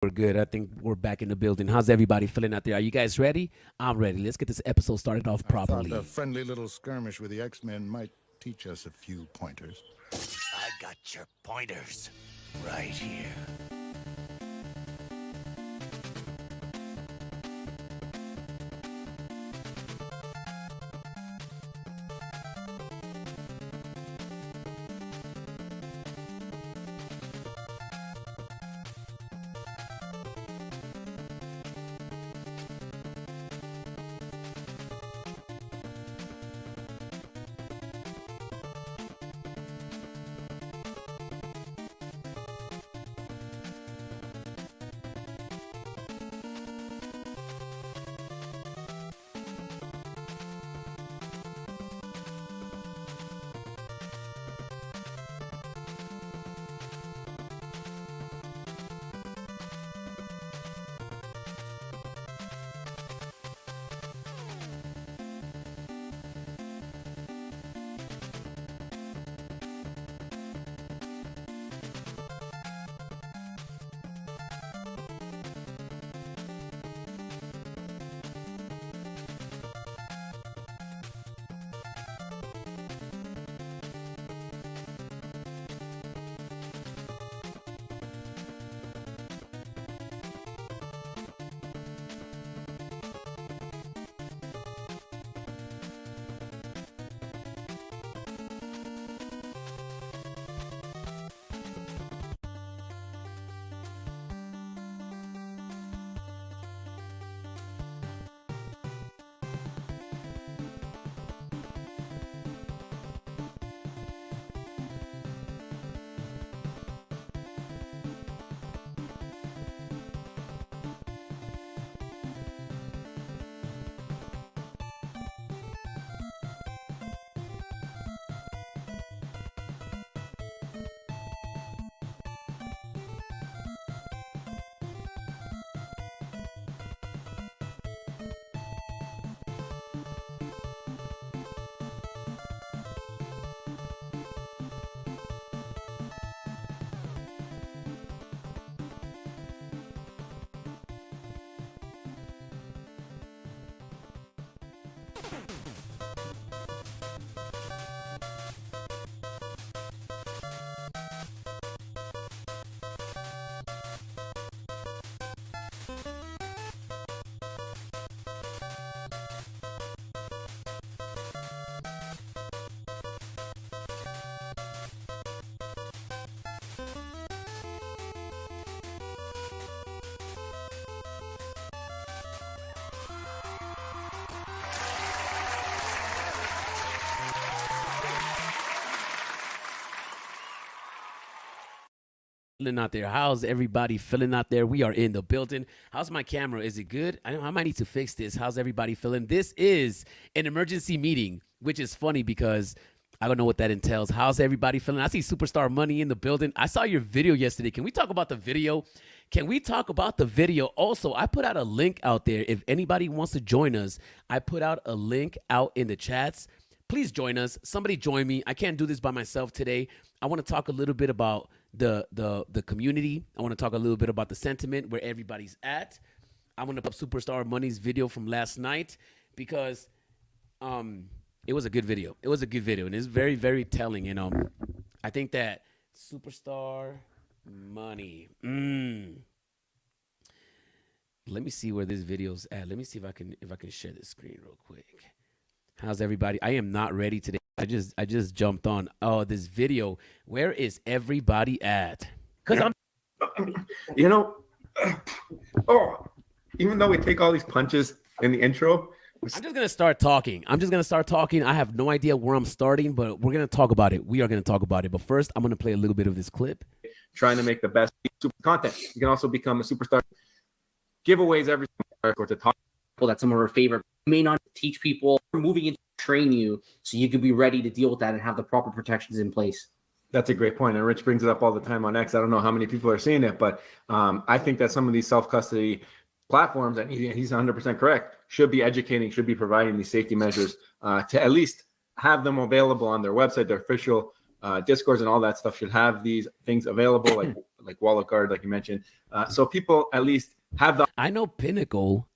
We're good. I think we're back in the building. How's everybody feeling out there? Are you guys ready? I'm ready. Let's get this episode started off I thought properly. a friendly little skirmish with the X-Men might teach us a few pointers. I got your pointers right here. Feeling out there? How's everybody feeling out there? We are in the building. How's my camera? Is it good? I might need to fix this. How's everybody feeling? This is an emergency meeting, which is funny because I don't know what that entails. How's everybody feeling? I see Superstar Money in the building. I saw your video yesterday. Can we talk about the video? Can we talk about the video? Also, I put out a link out there. If anybody wants to join us, I put out a link out in the chats. Please join us. Somebody join me. I can't do this by myself today. I want to talk a little bit about the community. I want to talk a little bit about the sentiment, where everybody's at. I want to put up Superstar Money's video from last night because it was a good video. It was a good video, and it's very, very telling. And I think that Superstar Money. Let me see where this video's at. Let me see if I can share this screen real quick. How's everybody? I am not ready today. I just jumped on. Oh, this video. Where is everybody at? Because you know, even though we take all these punches in the intro, I'm just gonna start talking. I have no idea where I'm starting, but we're gonna talk about it. We are gonna talk about it. But first, I'm gonna play a little bit of this clip. Trying to make the best super content. You can also become a superstar. Giveaways every or to talk. That's some of our favorite. You may not teach people. We're moving in to train you so you can be ready to deal with that and have the proper protections in place. That's a great point. And Rich brings it up all the time on X. I don't know how many people are seeing it, but I think that some of these self-custody platforms, and he's 100% correct, should be educating, should be providing these safety measures to at least have them available on their website, their official Discords and all that stuff should have these things available, like Wallet Guard, like you mentioned. So people at least have the. I know Pinnacle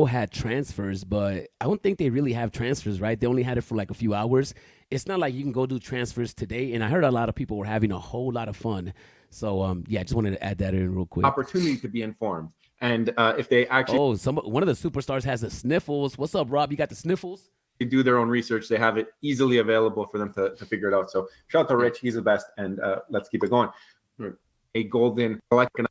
had transfers, but I don't think they really have transfers, right? They only had it for like a few hours. It's not like you can go do transfers today. And I heard a lot of people were having a whole lot of fun. So yeah, I just wanted to add that in real quick. Opportunity to be informed. And if they actually one of the superstars has the sniffles. What's up, Rob? You got the sniffles? do their own research, they have it easily available for them to figure it out. So shout out to Rich, he's the best, and let's keep it going. A golden collection.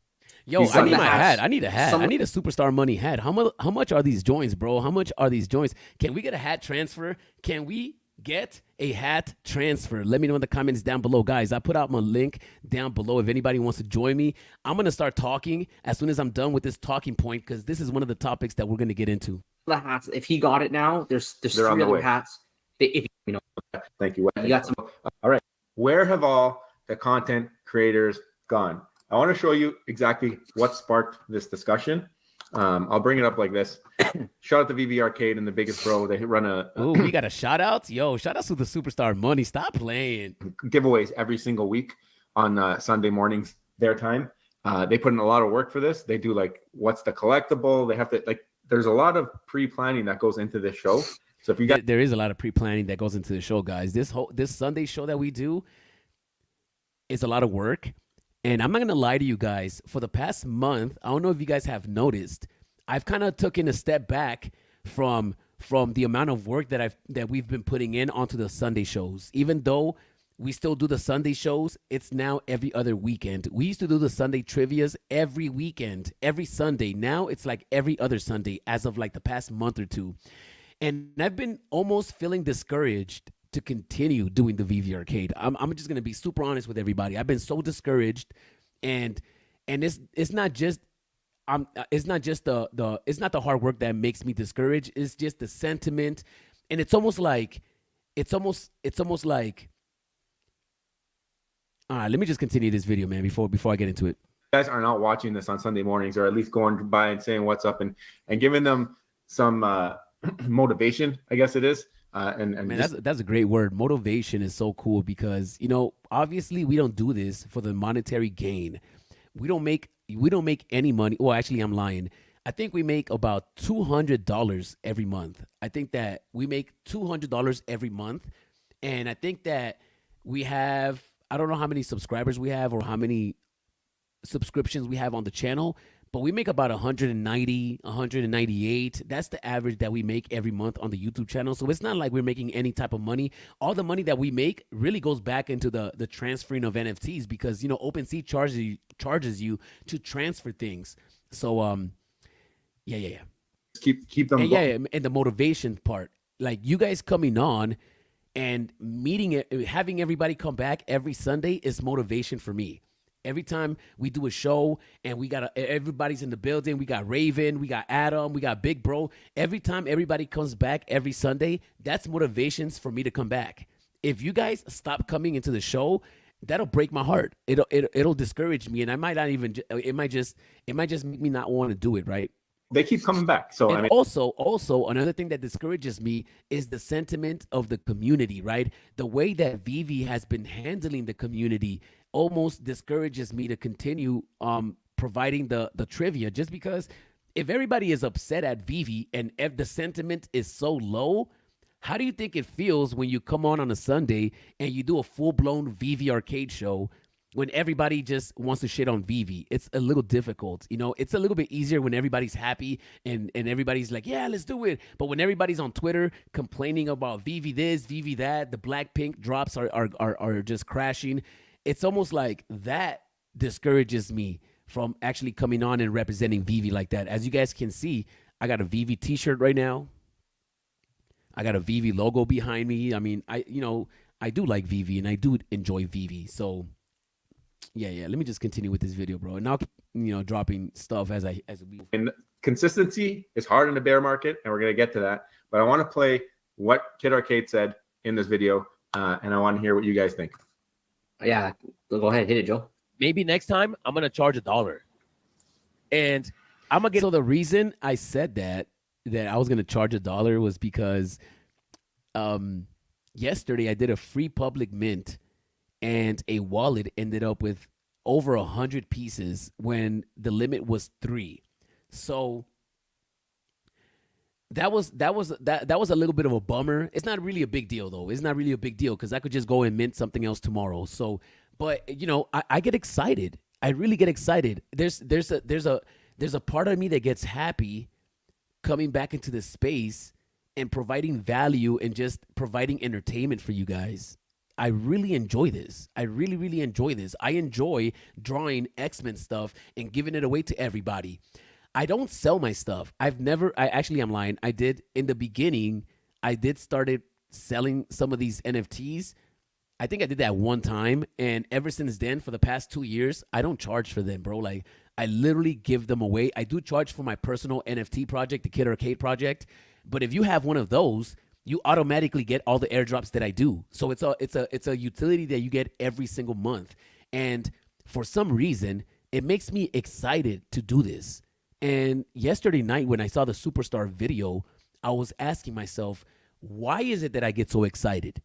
Yo, I need my hat. I need a hat. I need a superstar money hat. How much are these joints, bro? How much are these joints? Can we get a hat transfer? Can we get a hat transfer? Let me know in the comments down below. Guys, I put out my link down below if anybody wants to join me. I'm going to start talking as soon as I'm done with this talking point, because this is one of the topics that we're going to get into. The hats, if he got it now, there's They're 3 on the other way. hats. Thank you. You got some. All right. Where have all the content creators gone? I want to show you exactly what sparked this discussion. I'll bring it up like this. Shout out to VeveArcade and the biggest bro. They run a we got a shout out. Yo, shout out to the superstar money. Stop playing. giveaways every single week on Sunday mornings, their time. They put in a lot of work for this. They do like, what's the collectible? They have to there's a lot of pre-planning that goes into this show. So if you got, there is a lot of pre-planning that goes into the show, guys. This Sunday show that we do is a lot of work. And I'm not going to lie to you guys. For the past month, I don't know if you guys have noticed, I've kind of taken a step back from the amount of work that we've been putting in onto the Sunday shows. Even though we still do the Sunday shows, it's now every other weekend. We used to do the Sunday trivias every weekend, every Sunday. Now it's like every other Sunday as of like the past month or two. And I've been almost feeling discouraged to continue doing the VeveArcade. I'm just gonna be super honest with everybody. I've been so discouraged, and it's not just the hard work that makes me discouraged. It's just the sentiment, and it's almost like. All right, let me just continue this video, man. Before I get into it. you guys are not watching this on Sunday mornings, or at least going by and saying what's up and giving them some motivation, I guess it is. Man, that's a great word. Motivation is so cool because, obviously we don't do this for the monetary gain. We don't make any money. Well, actually, I'm lying. I think we make about $200 every month. I think that we make $200 every month. And I think that we have, I don't know how many subscribers we have or how many subscriptions we have on the channel, but we make about 190, 198. That's the average that we make every month on the YouTube channel. So it's not like we're making any type of money. All the money that we make really goes back into the transferring of NFTs because, OpenSea charges you to transfer things. So, yeah. Keep them. And the motivation part, like you guys coming on and having everybody come back every Sunday is motivation for me. Every time we do a show and everybody's in the building, we got Raven, we got Adam, we got Big Bro. Every time everybody comes back every Sunday, that's motivations for me to come back. If you guys stop coming into the show, that'll break my heart. It'll discourage me, and I might not even. It might just make me not want to do it. Right? They keep coming back. So and also another thing that discourages me is the sentiment of the community. Right? The way that VeVe has been handling the community almost discourages me to continue providing the trivia, just because if everybody is upset at VeVe and if the sentiment is so low, how do you think it feels when you come on a Sunday and you do a full-blown VeveArcade show when everybody just wants to shit on VeVe? It's a little difficult. It's a little bit easier when everybody's happy and everybody's like, yeah, let's do it. But when everybody's on Twitter complaining about VeVe this, VeVe that, the Blackpink drops are just crashing, it's almost like that discourages me from actually coming on and representing VeVe like that. As you guys can see, I got a VeVe t-shirt right now. I got a VeVe logo behind me. I mean, I do like VeVe and I do enjoy VeVe. So yeah. Let me just continue with this video, bro. And now, dropping stuff as we. And consistency is hard in the bear market, and we're gonna get to that. But I want to play what Kid Arcade said in this video, and I want to hear what you guys think. Yeah, go ahead, hit it, Joe. Maybe next time I'm gonna charge $1, and I'm gonna get. So the reason I said that I was gonna charge $1 was because yesterday I did a free public mint and a wallet ended up with over 100 pieces when the limit was 3. So that was a little bit of a bummer. It's not really a big deal though. It's not really a big deal because I could just go and mint something else tomorrow. So, but I get excited. I really get excited. There's a part of me that gets happy coming back into this space and providing value and just providing entertainment for you guys. I really enjoy this. I really, really enjoy this. I enjoy drawing X-Men stuff and giving it away to everybody. I don't sell my stuff. I'm lying. I did in the beginning, I did started selling some of these NFTs. I think I did that one time. And ever since then, for the past 2 years, I don't charge for them, bro. Like I literally give them away. I do charge for my personal NFT project, the Kid Arcade project. But if you have one of those, you automatically get all the airdrops that I do. So it's a utility that you get every single month. And for some reason, it makes me excited to do this. And yesterday night when I saw the Superstar video, I was asking myself, why is it that I get so excited?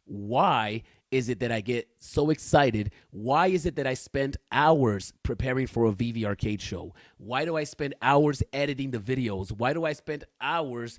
Why is it that I get so excited? Why is it that I spend hours preparing for a VeveArcade show? Why do I spend hours editing the videos? Why do I spend hours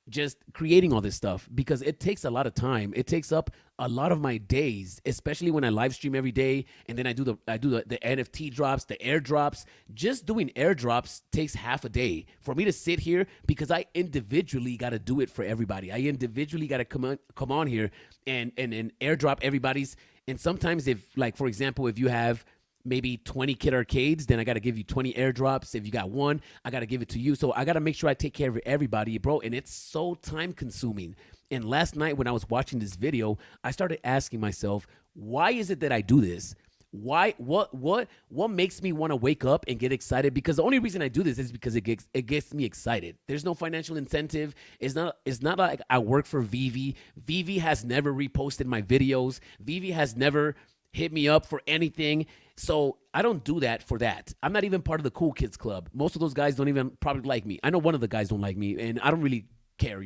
just creating all this stuff? Because it takes a lot of time. It takes up a lot of my days, especially when I live stream every day and then I do the NFT drops, the airdrops. Just doing airdrops takes half a day for me to sit here because I individually got to do it for everybody. I individually got to come on here and airdrop everybody's. And sometimes if, like, for example, if you have maybe 20 Kid Arcades, then I got to give you 20 airdrops. If you got one, I got to give it to you. So I got to make sure I take care of everybody, bro. And it's so time consuming. And last night when I was watching this video, I started asking myself, why is it that I do this? Why, what makes me want to wake up and get excited? Because the only reason I do this is because it gets me excited. There's no financial incentive. It's not like I work for VeVe. VeVe has never reposted my videos. VeVe has never hit me up for anything. So I don't do that for that. I'm not even part of the cool kids club. Most of those guys don't even probably like me. I know one of the guys don't like me, and I don't really care,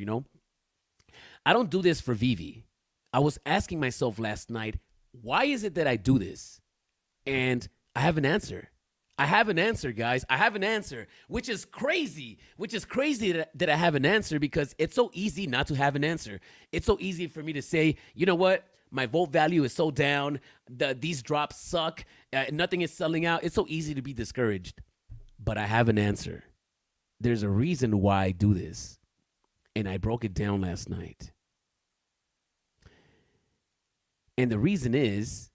I don't do this for VeVe. I was asking myself last night, why is it that I do this? And I have an answer. I have an answer, guys. I have an answer, which is crazy. That I have an answer because it's so easy not to have an answer. It's so easy for me to say, you know what? My vote value is so down. These drops suck. Nothing is selling out. It's so easy to be discouraged. But I have an answer. There's a reason why I do this. And I broke it down last night. And the reason is,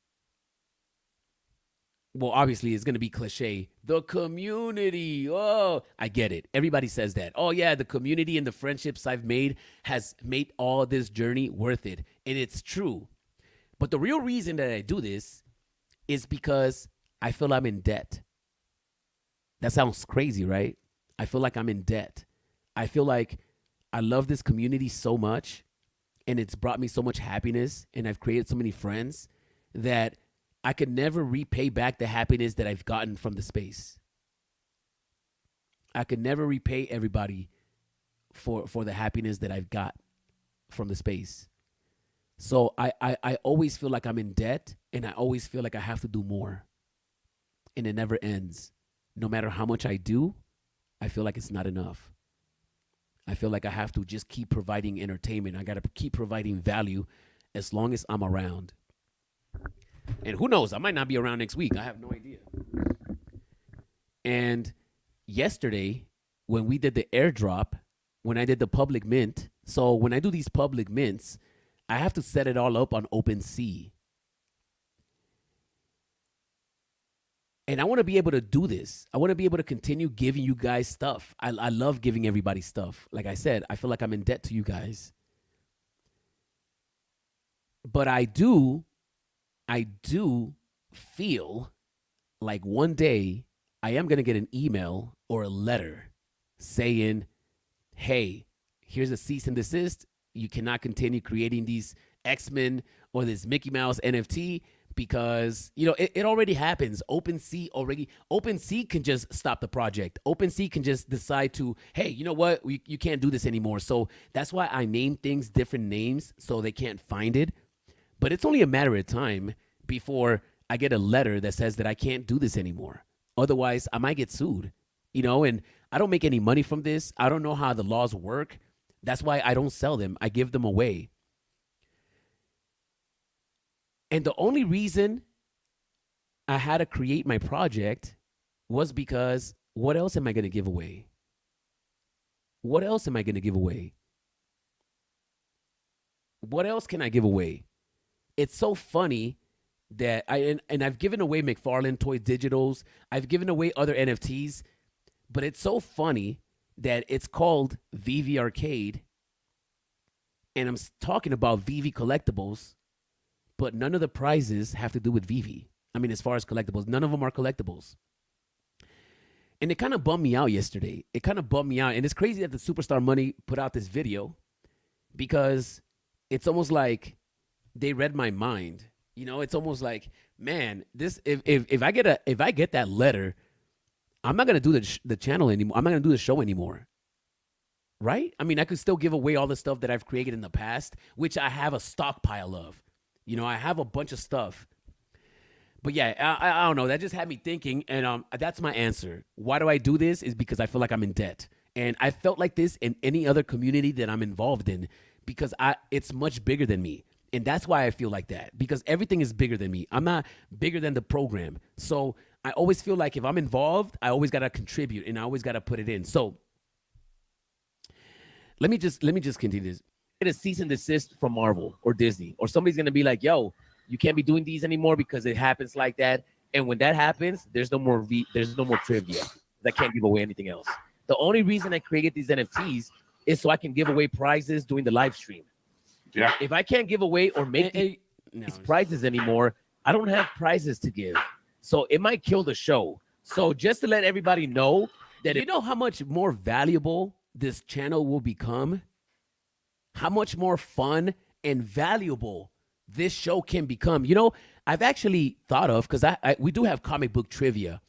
well, obviously it's going to be cliche. The community. Oh, I get it. Everybody says that. Oh, yeah, the community and the friendships I've made has made all this journey worth it. And it's true. But the real reason that I do this is because I feel I'm in debt. That sounds crazy, right? I feel like I'm in debt. I feel like I love this community so much, and it's brought me so much happiness, and I've created so many friends that I could never repay back the happiness that I've gotten from the space. I could never repay everybody for the happiness that I've got from the space. So I always feel like I'm in debt, and I always feel like I have to do more. And it never ends. No matter how much I do, I feel like it's not enough. I feel like I have to just keep providing entertainment. I got to keep providing value as long as I'm around. And who knows, I might not be around next week. I have no idea. And yesterday, when we did the airdrop, when I did the public mint, so when I do these public mints, I have to set it all up on OpenSea. And I want to be able to do this. I want to be able to continue giving you guys stuff. I love giving everybody stuff. Like I said, I feel like I'm in debt to you guys. But I do feel like one day I am going to get an email or a letter saying, hey, here's a cease and desist. You cannot continue creating these X-Men or this Mickey Mouse NFT because, it already happens. OpenSea can just stop the project. OpenSea can just decide to, hey, you know what? You can't do this anymore. So that's why I name things different names so they can't find it. But it's only a matter of time before I get a letter that says that I can't do this anymore. Otherwise, I might get sued, and I don't make any money from this. I don't know how the laws work. That's why I don't sell them. I give them away. And the only reason I had to create my project was because what else am I going to give away? What else am I going to give away? What else can I give away? It's so funny that I've given away McFarlane Toy Digitals. I've given away other NFTs, but it's so funny that it's called VeveArcade, and I'm talking about VeVe collectibles, but none of the prizes have to do with VeVe. I mean, as far as collectibles, none of them are collectibles. And it kind of bummed me out yesterday. It kind of bummed me out. And it's crazy that the Superstar Money put out this video because it's almost like they read my mind. It's almost like, man, this if I get that letter, I'm not gonna do the channel anymore. I'm not gonna do the show anymore. Right? I mean, I could still give away all the stuff that I've created in the past, which I have a stockpile of. I have a bunch of stuff. But yeah, I don't know. That just had me thinking, and that's my answer. Why do I do this? Is because I feel like I'm in debt, and I felt like this in any other community that I'm involved in, because it's much bigger than me, and that's why I feel like that. Because everything is bigger than me. I'm not bigger than the program, so I always feel like if I'm involved, I always gotta contribute, and I always gotta put it in. So let me just continue this. Get a cease and desist from Marvel or Disney, or somebody's gonna be like, "Yo, you can't be doing these anymore because it happens like that." And when that happens, there's no more trivia. I can't give away anything else. The only reason I created these NFTs is so I can give away prizes during the live stream. Yeah. If I can't give away or make these prizes anymore, I don't have prizes to give. So it might kill the show. So just to let everybody know that how much more valuable this channel will become, how much more fun and valuable this show can become. I've actually thought of, because we do have comic book trivia.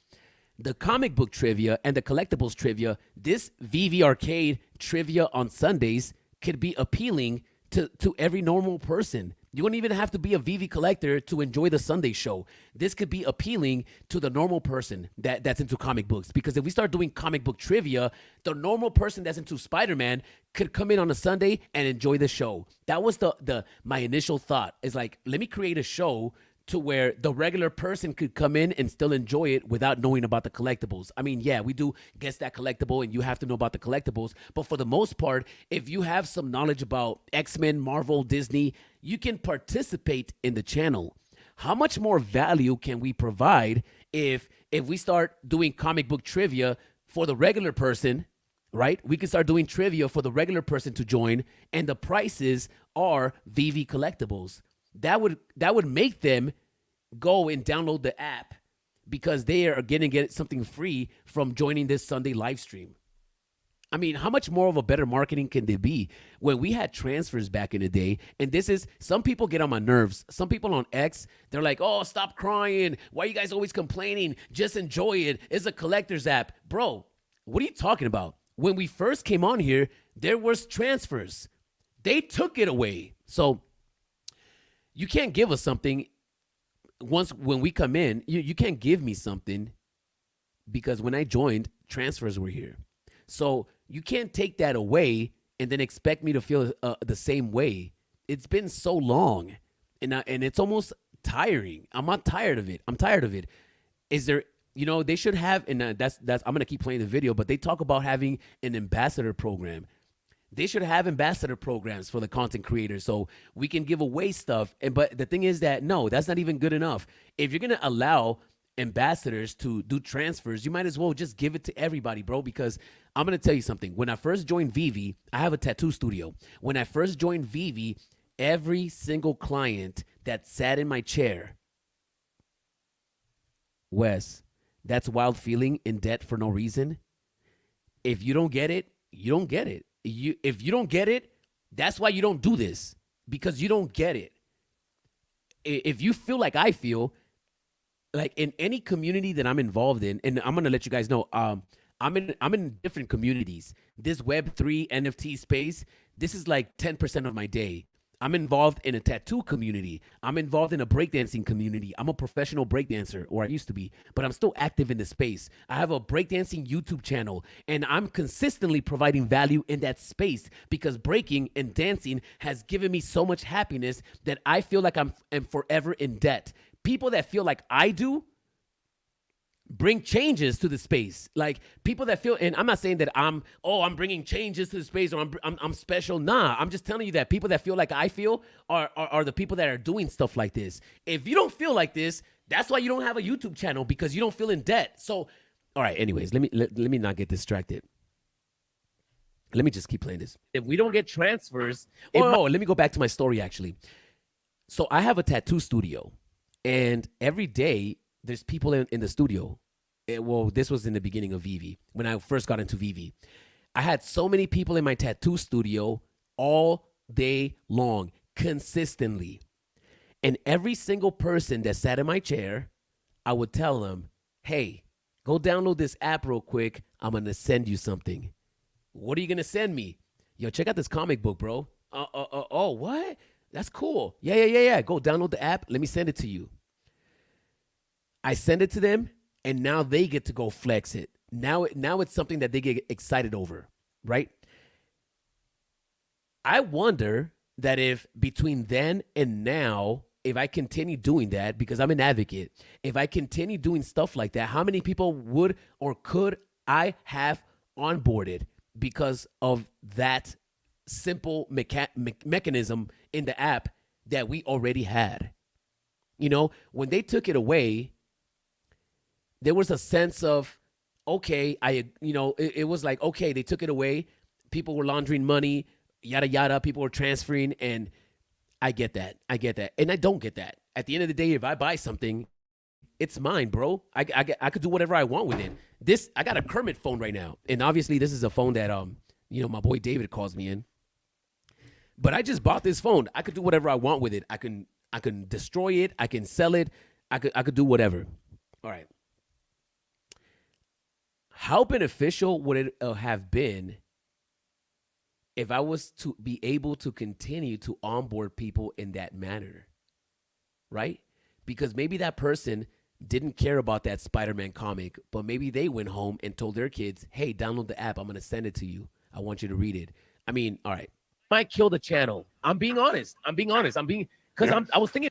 The comic book trivia and the collectibles trivia, this VeveArcade trivia on Sundays could be appealing to every normal person. You don't even have to be a VeVe collector to enjoy the Sunday show. This could be appealing to the normal person that's into comic books. Because if we start doing comic book trivia, the normal person that's into Spider-Man could come in on a Sunday and enjoy the show. That was my initial thought. Is like, let me create a show to where the regular person could come in and still enjoy it without knowing about the collectibles. I mean, yeah, we do guess that collectible and you have to know about the collectibles. But for the most part, if you have some knowledge about X-Men, Marvel, Disney, you can participate in the channel. How much more value can we provide if we start doing comic book trivia for the regular person, right? We can start doing trivia for the regular person to join, and the prices are VeVe collectibles. That would make them go and download the app because they are going to get something free from joining this Sunday live stream. I mean, how much more of a better marketing can there be? When we had transfers back in the day, and some people get on my nerves. Some people on X, they're like, "Oh, stop crying. Why are you guys always complaining? Just enjoy it. It's a collector's app." Bro, what are you talking about? When we first came on here, there was transfers. They took it away. So you can't give us something when we come in. You can't give me something because when I joined, transfers were here. So you can't take that away and then expect me to feel the same way. It's been so long, and it's almost tiring. I'm not tired of it. I'm tired of it. Is there? They should have, and that's. I'm gonna keep playing the video, but they talk about having an ambassador program. They should have ambassador programs for the content creators so we can give away stuff. But the thing is that, no, that's not even good enough. If you're going to allow ambassadors to do transfers, you might as well just give it to everybody, bro, because I'm going to tell you something. When I first joined VeVe, I have a tattoo studio. When I first joined VeVe, every single client that sat in my chair, Wes, that's wild feeling in debt for no reason. If you don't get it, you don't get it. If you don't get it, that's why you don't do this, because you don't get it. If you feel like I feel, like in any community that I'm involved in, and I'm gonna let you guys know, I'm in different communities. This Web3 NFT space, this is like 10% of my day. I'm involved in a tattoo community. I'm involved in a breakdancing community. I'm a professional breakdancer, or I used to be, but I'm still active in the space. I have a breakdancing YouTube channel, and I'm consistently providing value in that space because breaking and dancing has given me so much happiness that I feel like am forever in debt. People that feel like I do bring changes to the space. Like people that feel, and I'm not saying that I'm bringing changes to the space or I'm special. Nah, I'm just telling you that people that feel like I feel are the people that are doing stuff like this. If you don't feel like this, that's why you don't have a YouTube channel, because you don't feel in debt. So, all right. Anyways, let me not get distracted. Let me just keep playing this. If we don't get transfers, Let me go back to my story actually. So I have a tattoo studio, and every day there's people in the studio. Well, this was in the beginning of VeVe, when I first got into VeVe. I had so many people in my tattoo studio all day long, consistently. And every single person that sat in my chair, I would tell them, hey, go download this app real quick. I'm going to send you something. What are you going to send me? Yo, check out this comic book, bro. Oh, what? That's cool. Yeah. Go download the app. Let me send it to you. I send it to them, and now they get to go flex it. Now it's something that they get excited over, right? I wonder that if between then and now, if I continue doing that, because I'm an advocate, if I continue doing stuff like that, how many people would or could I have onboarded because of that simple mechanism in the app that we already had? You know, when they took it away, there was a sense of, okay, it was like, okay, they took it away. People were laundering money, yada, yada. People were transferring. And I get that. And I don't get that. At the end of the day, if I buy something, it's mine, bro. I could do whatever I want with it. I got a Kermit phone right now. And obviously this is a phone that, my boy David calls me in. But I just bought this phone. I could do whatever I want with it. I can destroy it. I can sell it. I could do whatever. All right. How beneficial would it have been if I was to be able to continue to onboard people in that manner, right? Because maybe that person didn't care about that Spider-Man comic, but maybe they went home and told their kids, hey, download the app. I'm going to send it to you. I want you to read it. I mean, all right. Might kill the channel. I'm being honest. Because I was thinking.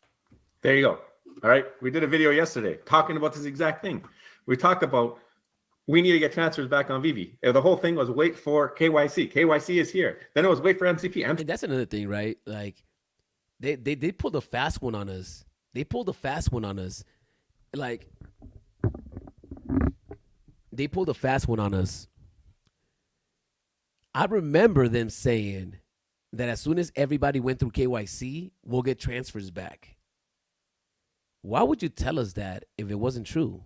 There you go. All right. We did a video yesterday talking about this exact thing. We talked about we need to get transfers back on VeVe. The whole thing was wait for KYC. KYC is here. Then it was wait for MCP. And that's another thing, right? Like they pulled a fast one on us. Like they pulled a fast one on us. I remember them saying that as soon as everybody went through KYC, we'll get transfers back. Why would you tell us that if it wasn't true?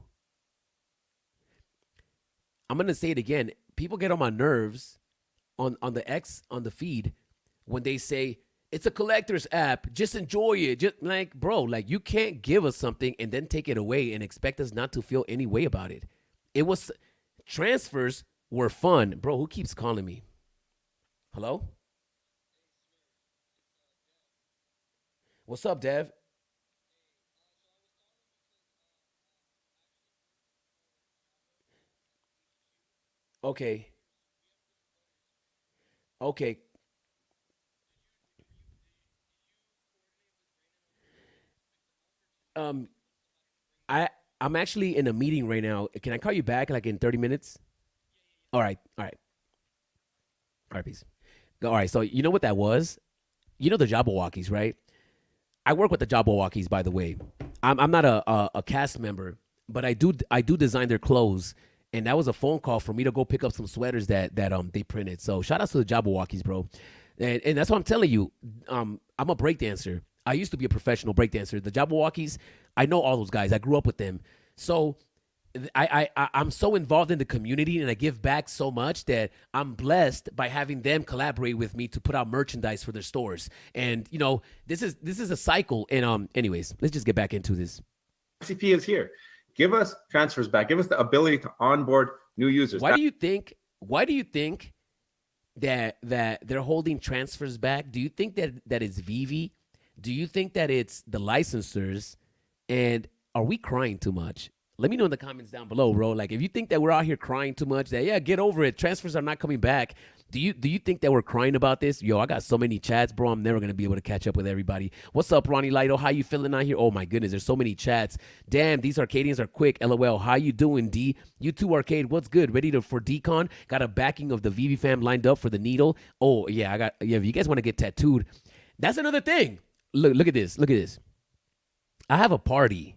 I'm going to say it again. People get on my nerves on the feed when they say it's a collector's app. Just enjoy it. Just like, bro, like you can't give us something and then take it away and expect us not to feel any way about it. Transfers were fun. Bro, who keeps calling me? Hello? What's up, Dev? Okay. I'm actually in a meeting right now. Can I call you back like in 30 minutes? All right, peace. All right, so you know what that was? You know the Jabberwockies, right? I work with the Jabberwockies, by the way. I'm not a cast member, but I do design their clothes. And that was a phone call for me to go pick up some sweaters that they printed. So shout out to the Jabberwockies, bro. And that's what I'm telling you. I'm a breakdancer. I used to be a professional breakdancer. The Jabberwockies, I know all those guys. I grew up with them. So I'm so involved in the community and I give back so much that I'm blessed by having them collaborate with me to put out merchandise for their stores. And this is a cycle. And anyways, let's just get back into this. MCP is here. Give us transfers back. Give us the ability to onboard new users. Why do you think that they're holding transfers back? Do you think that it's VeVe? Do you think that it's the licensors? And are we crying too much? Let me know in the comments down below, bro. Like, if you think that we're out here crying too much, that, yeah, get over it. Transfers are not coming back. Do you think that we're crying about this? Yo, I got so many chats, bro. I'm never going to be able to catch up with everybody. What's up, Ronnie Lido? How you feeling out here? Oh, my goodness. There's so many chats. Damn, these Arcadians are quick. LOL. How you doing, D? You too, Arcade. What's good? Ready for decon? Got a backing of the VeVe fam lined up for the needle. Oh, yeah. If you guys want to get tattooed, that's another thing. Look at this. Look at this. I have a party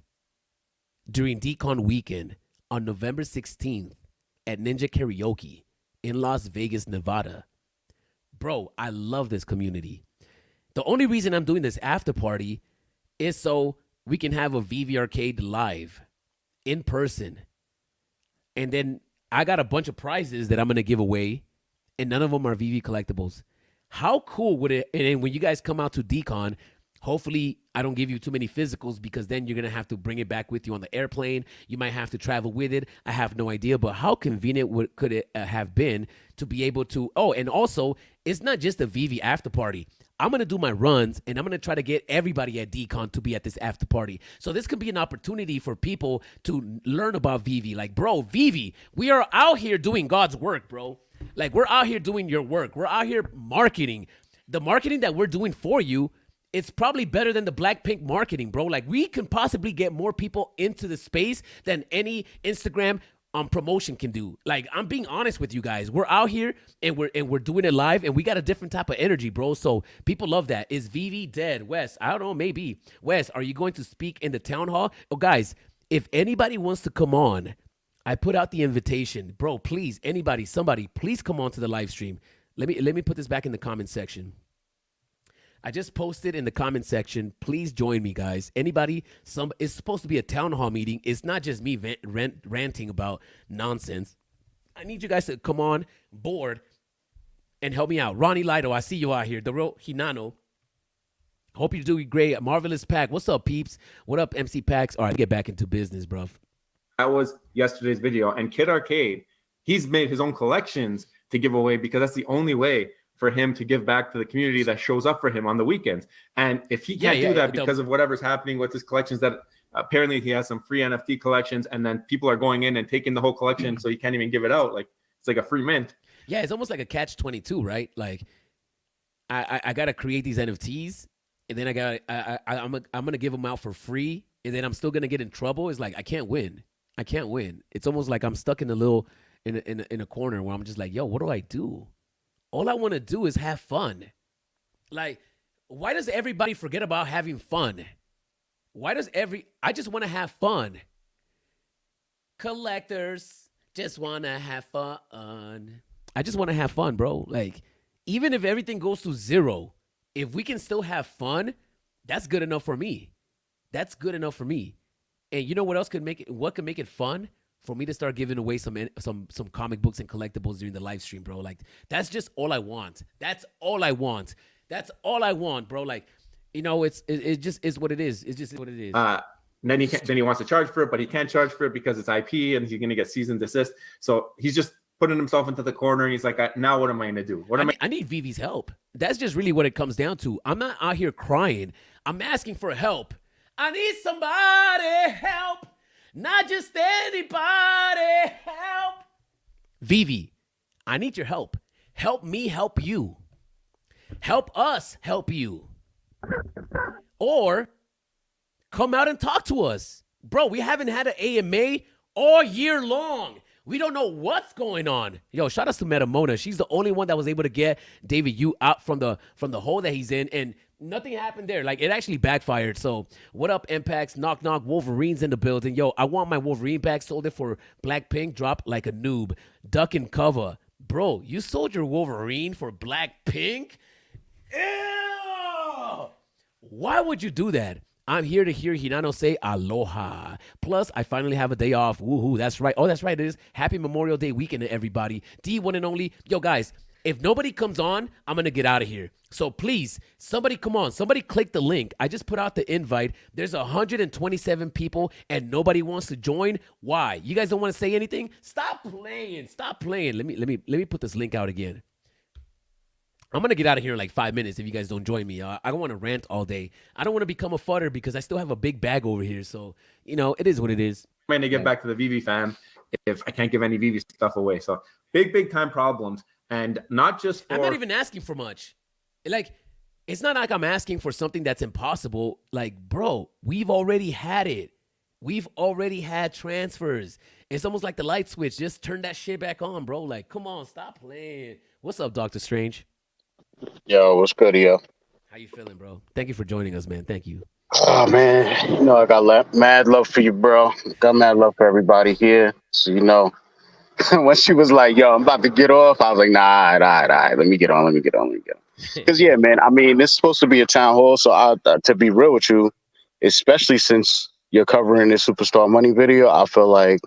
during decon weekend on November 16th at Ninja Karaoke in Las Vegas, Nevada. Bro, I love this community. The only reason I'm doing this after party is so we can have a VeveArcade live in person. And then I got a bunch of prizes that I'm going to give away, and none of them are VeVe collectibles. How cool would it, and then when you guys come out to decon, hopefully I don't give you too many physicals, because then you're going to have to bring it back with you on the airplane. You might have to travel with it. I have no idea, but how convenient could it have been to be able to, oh, and also it's not just a VeVe after party. I'm going to do my runs, and I'm going to try to get everybody at decon to be at this after party. So this could be an opportunity for people to learn about VeVe. Like, bro, VeVe, we are out here doing God's work, bro. Like, we're out here doing your work. We're out here marketing. The marketing that we're doing for you, it's probably better than the Blackpink marketing, bro. Like, we can possibly get more people into the space than any Instagram promotion can do. Like, I'm being honest with you guys. We're out here and we're doing it live, and we got a different type of energy, bro. So people love that. Is VeVe dead? Wes, I don't know, maybe. Wes, are you going to speak in the town hall? Oh, guys, if anybody wants to come on, I put out the invitation. Bro, please, anybody, somebody, please come on to the live stream. Let me put this back in the comment section. I just posted in the comment section. Please join me, guys. Anybody, it's supposed to be a town hall meeting. It's not just me ranting about nonsense. I need you guys to come on board and help me out. Ronnie Lido, I see you out here. The real Hinano. Hope you're doing great. Marvelous Pack. What's up, peeps? What up, MC Packs? All right, get back into business, bro. That was yesterday's video. And Kid Arcade, he's made his own collections to give away, because that's the only way for him to give back to the community that shows up for him on the weekends. And if he can't do that because of whatever's happening with his collections, that apparently he has some free NFT collections, and then people are going in and taking the whole collection, so he can't even give it out. Like, it's like a free mint. Yeah, it's almost like a catch-22, right? Like, I got to create these NFTs, and then I'm going to give them out for free, and then I'm still going to get in trouble. It's like, I can't win. It's almost like I'm stuck in a corner where I'm just like, yo, what do I do? All I want to do is have fun. Like, why does everybody forget about having fun? I just want to have fun. Collectors just want to have fun. I just want to have fun, bro. Like, even if everything goes to zero, if we can still have fun, that's good enough for me. And you know what else could make it fun? For me to start giving away some comic books and collectibles during the live stream, bro. Like, that's just all I want. That's all I want, bro. Like, you know, it just is what it is. It's just what it is. Then he wants to charge for it, but he can't charge for it because it's IP, and he's gonna get cease and desist. So he's just putting himself into the corner, and he's like, now what am I gonna do? I need VeVe's help. That's just really what it comes down to. I'm not out here crying. I'm asking for help. I need somebody help. Not just anybody help. VeVe, I need your help. Help me help you. Help us help you. Or come out and talk to us. Bro, we haven't had an AMA all year long. We don't know what's going on. Yo, shout out to Metamona. She's the only one that was able to get David Yu out from the hole that he's in, and nothing happened there. Like, it actually backfired. So, what up, Impacts? Knock, knock. Wolverine's in the building. Yo, I want my Wolverine back. Sold it for Blackpink. Drop like a noob. Duck and cover. Bro, you sold your Wolverine for Blackpink? Ew! Why would you do that? I'm here to hear Hinano say aloha. Plus, I finally have a day off. Woohoo, that's right. Oh, that's right. It is. Happy Memorial Day weekend to everybody. D1 and only. Yo, guys, if nobody comes on, I'm going to get out of here. So please, somebody come on. Somebody click the link. I just put out the invite. There's 127 people and nobody wants to join. Why? You guys don't want to say anything? Stop playing. Let me put this link out again. I'm gonna get out of here in like 5 minutes if you guys don't join me. I don't want to rant all day. I don't want to become a fodder because I still have a big bag over here. So it is what it is. I'm going to get back to the VeVe fam if I can't give any VeVe stuff away. So big time problems, and not just for. I'm not even asking for much. Like, it's not like I'm asking for something that's impossible. Like, bro, we've already had it. We've already had transfers. It's almost like the light switch. Just turn that shit back on, bro. Like, come on, stop playing. What's up, Dr. Strange? Yo, what's good, yo? How you feeling, bro? Thank you for joining us, man. Thank you. Oh man, I got mad love for you, bro. Got mad love for everybody here. So when she was like, "Yo, I'm about to get off," I was like, "Nah, all right. Let me get on. Because yeah, man. I mean, this is supposed to be a town hall, so to be real with you, especially since you're covering this Superstar Money video, I feel like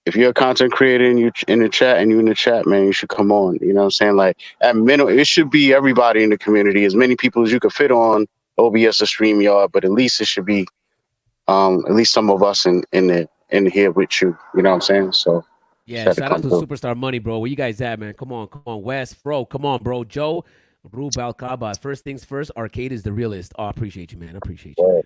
if you're a content creator and you in the chat and you in the chat, man, you should come on. You know what I'm saying? Like at minimum, it should be everybody in the community, as many people as you could fit on OBS or StreamYard, but at least it should be at least some of us in here with you. You know what I'm saying? So yeah, shout out to Superstar Money, bro. Where you guys at, man? Come on, Wes, bro. Come on, bro. Joe, Rube Alcaba. First things first, Arcade is the realest. Oh, I appreciate you, man. I appreciate you. Man.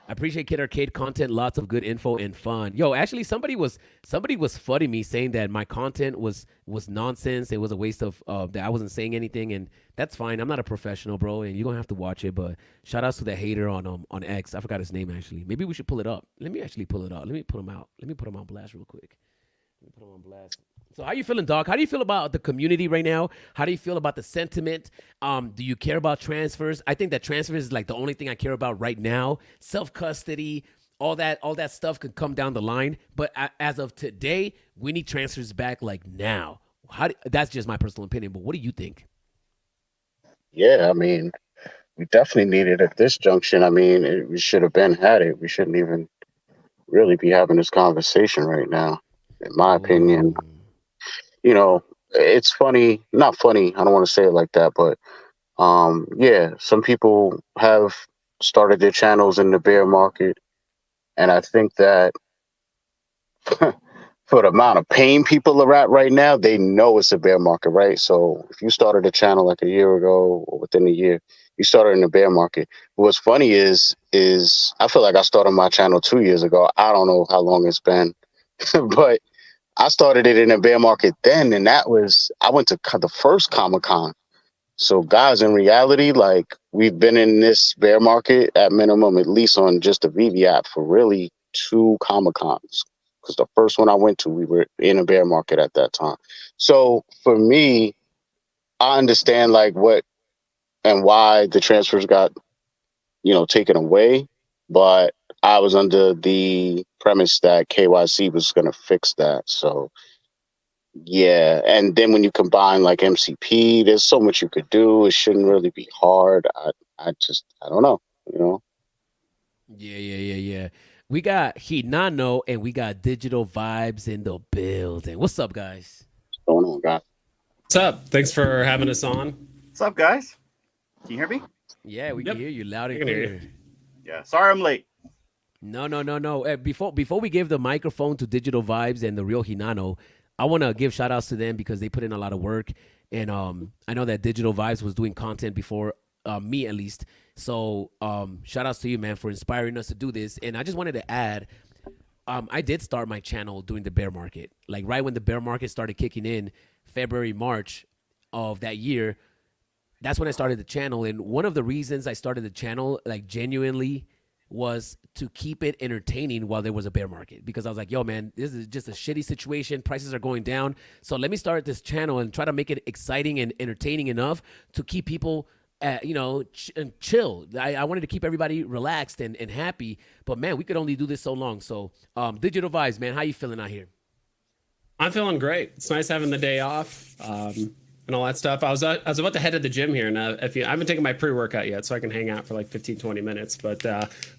I appreciate Kid Arcade content, lots of good info and fun. Yo, actually, somebody was funny me saying that my content was nonsense. It was a waste of that I wasn't saying anything, and that's fine. I'm not a professional, bro, and you don't have to watch it. But shout outs to the hater on X. I forgot his name actually. Maybe we should pull it up. Let me actually pull it up. Let me put him out. Let me put him on blast real quick. Let me put him on blast. So how you feeling, Doc? How do you feel about the community right now? How do you feel about the sentiment? Do you care about transfers? I think that transfers is like the only thing I care about right now. Self-custody, all that stuff could come down the line. But as of today, we need transfers back like now. That's just my personal opinion. But what do you think? Yeah, I mean, we definitely need it at this junction. I mean, we should have had it. We shouldn't even really be having this conversation right now, in my opinion. It's funny, not funny. I don't want to say it like that, but yeah, some people have started their channels in the bear market, and I think that for the amount of pain people are at right now, they know it's a bear market, right? So if you started a channel like a year ago or within a year, you started in the bear market. What's funny is I feel like I started my channel 2 years ago. I don't know how long it's been, but I started it in a bear market then, and I went to the first Comic-Con. So guys, in reality, like we've been in this bear market at minimum, at least on just the VeVe app, for really 2 Comic-Cons. Because the first one I went to, we were in a bear market at that time. So for me, I understand like what and why the transfers got, taken away, but I was under the premise that KYC was going to fix that. So yeah, and then when you combine like MCP, there's so much you could do. It shouldn't really be hard. I don't know, Yeah. We got Hinano and we got Digital Vibes in the building. What's up, guys? What's going on, guys? What's up? Thanks for having us on. What's up, guys? Can you hear me? Yeah, we can hear you loud and clear. Yeah, sorry I'm late. No. Before we give the microphone to Digital Vibes and the real Hinano, I want to give shout outs to them because they put in a lot of work. And I know that Digital Vibes was doing content before me, at least. So shout outs to you, man, for inspiring us to do this. And I just wanted to add, I did start my channel during the bear market. Like right when the bear market started kicking in, February, March of that year, that's when I started the channel. And one of the reasons I started the channel, like genuinely, was to keep it entertaining while there was a bear market, because I was like, yo, man, this is just a shitty situation. Prices are going down. So let me start this channel and try to make it exciting and entertaining enough to keep people, chill. I wanted to keep everybody relaxed and happy, but man, we could only do this so long. So Digital Vibes, man, how you feeling out here? I'm feeling great. It's nice having the day off. And all that stuff. I was about to head to the gym here, and I haven't taken my pre-workout yet, so I can hang out for like 15-20 minutes. But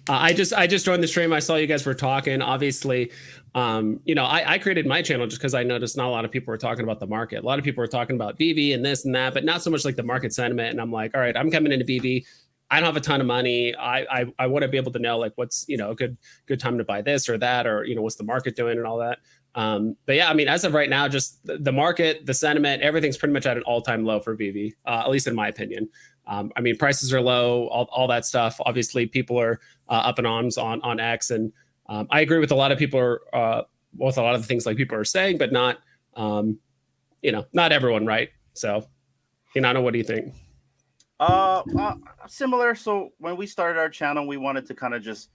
I just joined the stream. I saw you guys were talking. Obviously, I created my channel just because I noticed not a lot of people were talking about the market. A lot of people were talking about VeVe and this and that, but not so much like the market sentiment. And I'm like, all right, I'm coming into VeVe. I don't have a ton of money. I want to be able to know like what's a good time to buy this or that, or what's the market doing and all that. But yeah, I mean, as of right now, just the market, the sentiment, everything's pretty much at an all-time low for VeVe, at least in my opinion. I mean, prices are low, all that stuff. Obviously, people are up in arms on X, and I agree with a lot of people with a lot of the things like people are saying, but not, not everyone, right? So, Hinano, what do you think? Similar. So when we started our channel, we wanted to kind of just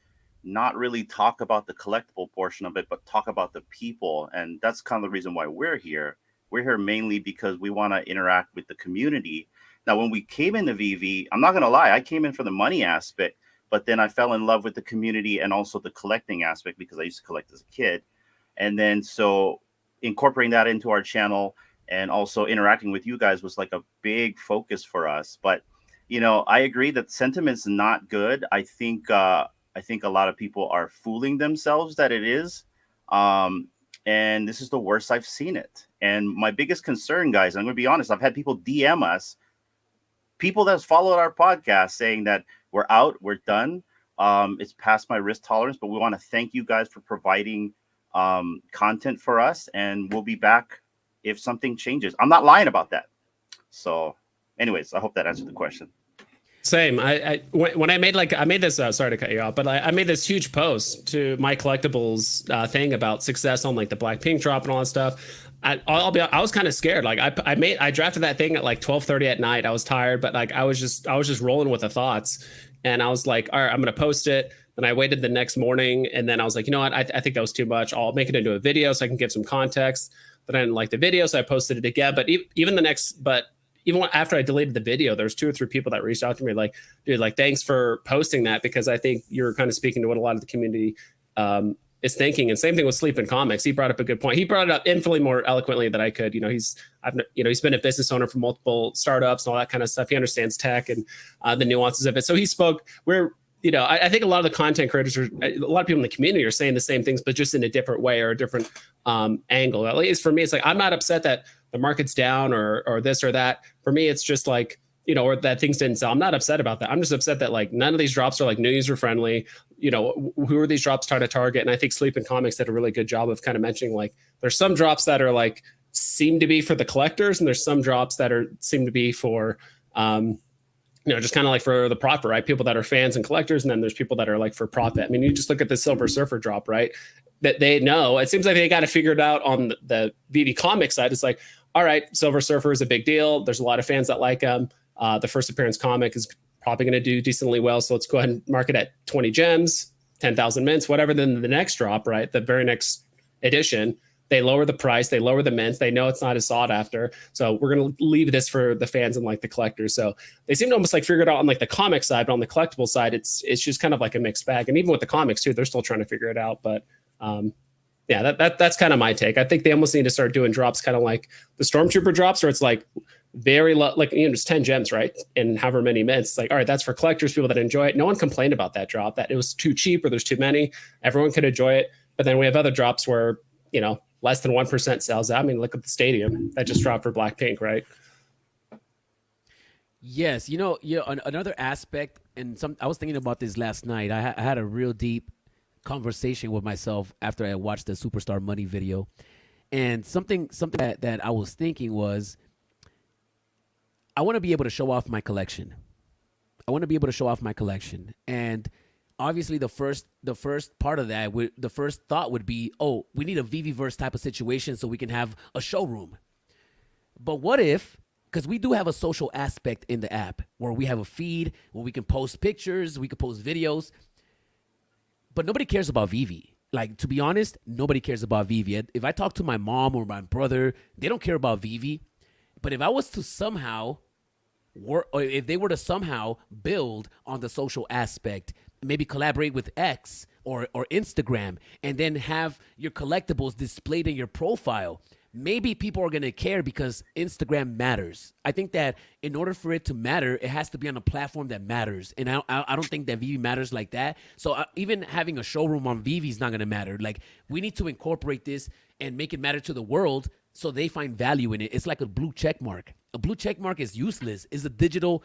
not really talk about the collectible portion of it, but talk about the people. And that's kind of the reason why we're here. We're here mainly because we want to interact with the community. Now, when we came into VeVe, I'm not going to lie, I came in for the money aspect, but then I fell in love with the community and also the collecting aspect because I used to collect as a kid. And then so incorporating that into our channel and also interacting with you guys was like a big focus for us. But, I agree that sentiment's not good. I think a lot of people are fooling themselves that it is. And this is the worst I've seen it. And my biggest concern, guys, I'm going to be honest, I've had people DM us, people that's followed our podcast saying that we're out, we're done. It's past my risk tolerance, but we want to thank you guys for providing content for us. And we'll be back if something changes. I'm not lying about that. So anyways, I hope that answered the question. Same. When I made this, sorry to cut you off, but I made this huge post to my collectibles thing about success on like the Blackpink drop and all that stuff. I was kind of scared. Like I drafted that thing at like 12:30 at night. I was tired, but like I was just rolling with the thoughts, and I was like, all right, I'm gonna post it. And I waited the next morning, and then I was like, you know what? I think that was too much. I'll make it into a video so I can give some context. But I didn't like the video, so I posted it again. But even after I deleted the video, there's 2 or 3 people that reached out to me like, dude, like, thanks for posting that, because I think you're kind of speaking to what a lot of the community is thinking. And same thing with Sleep in Comics. He brought up a good point. He brought it up infinitely more eloquently than I could. He's been a business owner for multiple startups and all that kind of stuff. He understands tech and the nuances of it. So he spoke where, I think a lot of the content creators a lot of people in the community are saying the same things, but just in a different way or a different angle. At least for me, it's like, I'm not upset that the market's down or this or that. For me, it's just like, or that things didn't sell. I'm not upset about that. I'm just upset that like none of these drops are like new user friendly. Who are these drops trying to target? And I think Sleep in Comics did a really good job of kind of mentioning like there's some drops that are like seem to be for the collectors, and there's some drops that seem to be for just kind of like for the profit, right? People that are fans and collectors, and then there's people that are like for profit. I mean, you just look at the Silver Surfer drop, right? That they know, it seems like they got to figure it out on the VeVe comic side. It's like, all right, Silver Surfer is a big deal. There's a lot of fans that like him. The first appearance comic is probably going to do decently well. So let's go ahead and mark it at 20 gems, 10,000 mints, whatever. Then the next drop, right? The very next edition, they lower the price, they lower the mints. They know it's not as sought after. So we're going to leave this for the fans and like the collectors. So they seem to almost like figure it out on like the comic side, but on the collectible side, it's just kind of like a mixed bag. And even with the comics too, they're still trying to figure it out. But yeah, that's kind of my take. I think they almost need to start doing drops kind of like the Stormtrooper drops, where it's like very low, like, it's 10 gems, right? And however many mints. It's like, all right, that's for collectors, people that enjoy it. No one complained about that drop, that it was too cheap or there's too many. Everyone could enjoy it. But then we have other drops where, less than 1% sells out. I mean, look at the stadium that just dropped for Blackpink, right? Yes, another aspect, and I was thinking about this last night. I had a real deep conversation with myself after I watched the Superstar Money video, and something that I was thinking was, I want to be able to show off my collection. And obviously, the first part of that, the first thought would be, oh, we need a VeVeverse type of situation so we can have a showroom. But what if, because we do have a social aspect in the app where we have a feed where we can post pictures, we can post videos, but nobody cares about VeVe. Like, to be honest, nobody cares about VeVe. If I talk to my mom or my brother, they don't care about VeVe. But if I was to somehow, or if they were to somehow build on the social aspect, maybe collaborate with X or Instagram, and then have your collectibles displayed in your profile, maybe people are going to care because Instagram matters. I think that in order for it to matter, it has to be on a platform that matters. And I don't think that VeVe matters like that. So even having a showroom on VeVe is not going to matter. Like, we need to incorporate this and make it matter to the world so they find value in it. It's like a blue check mark. A blue check mark is useless. It's a digital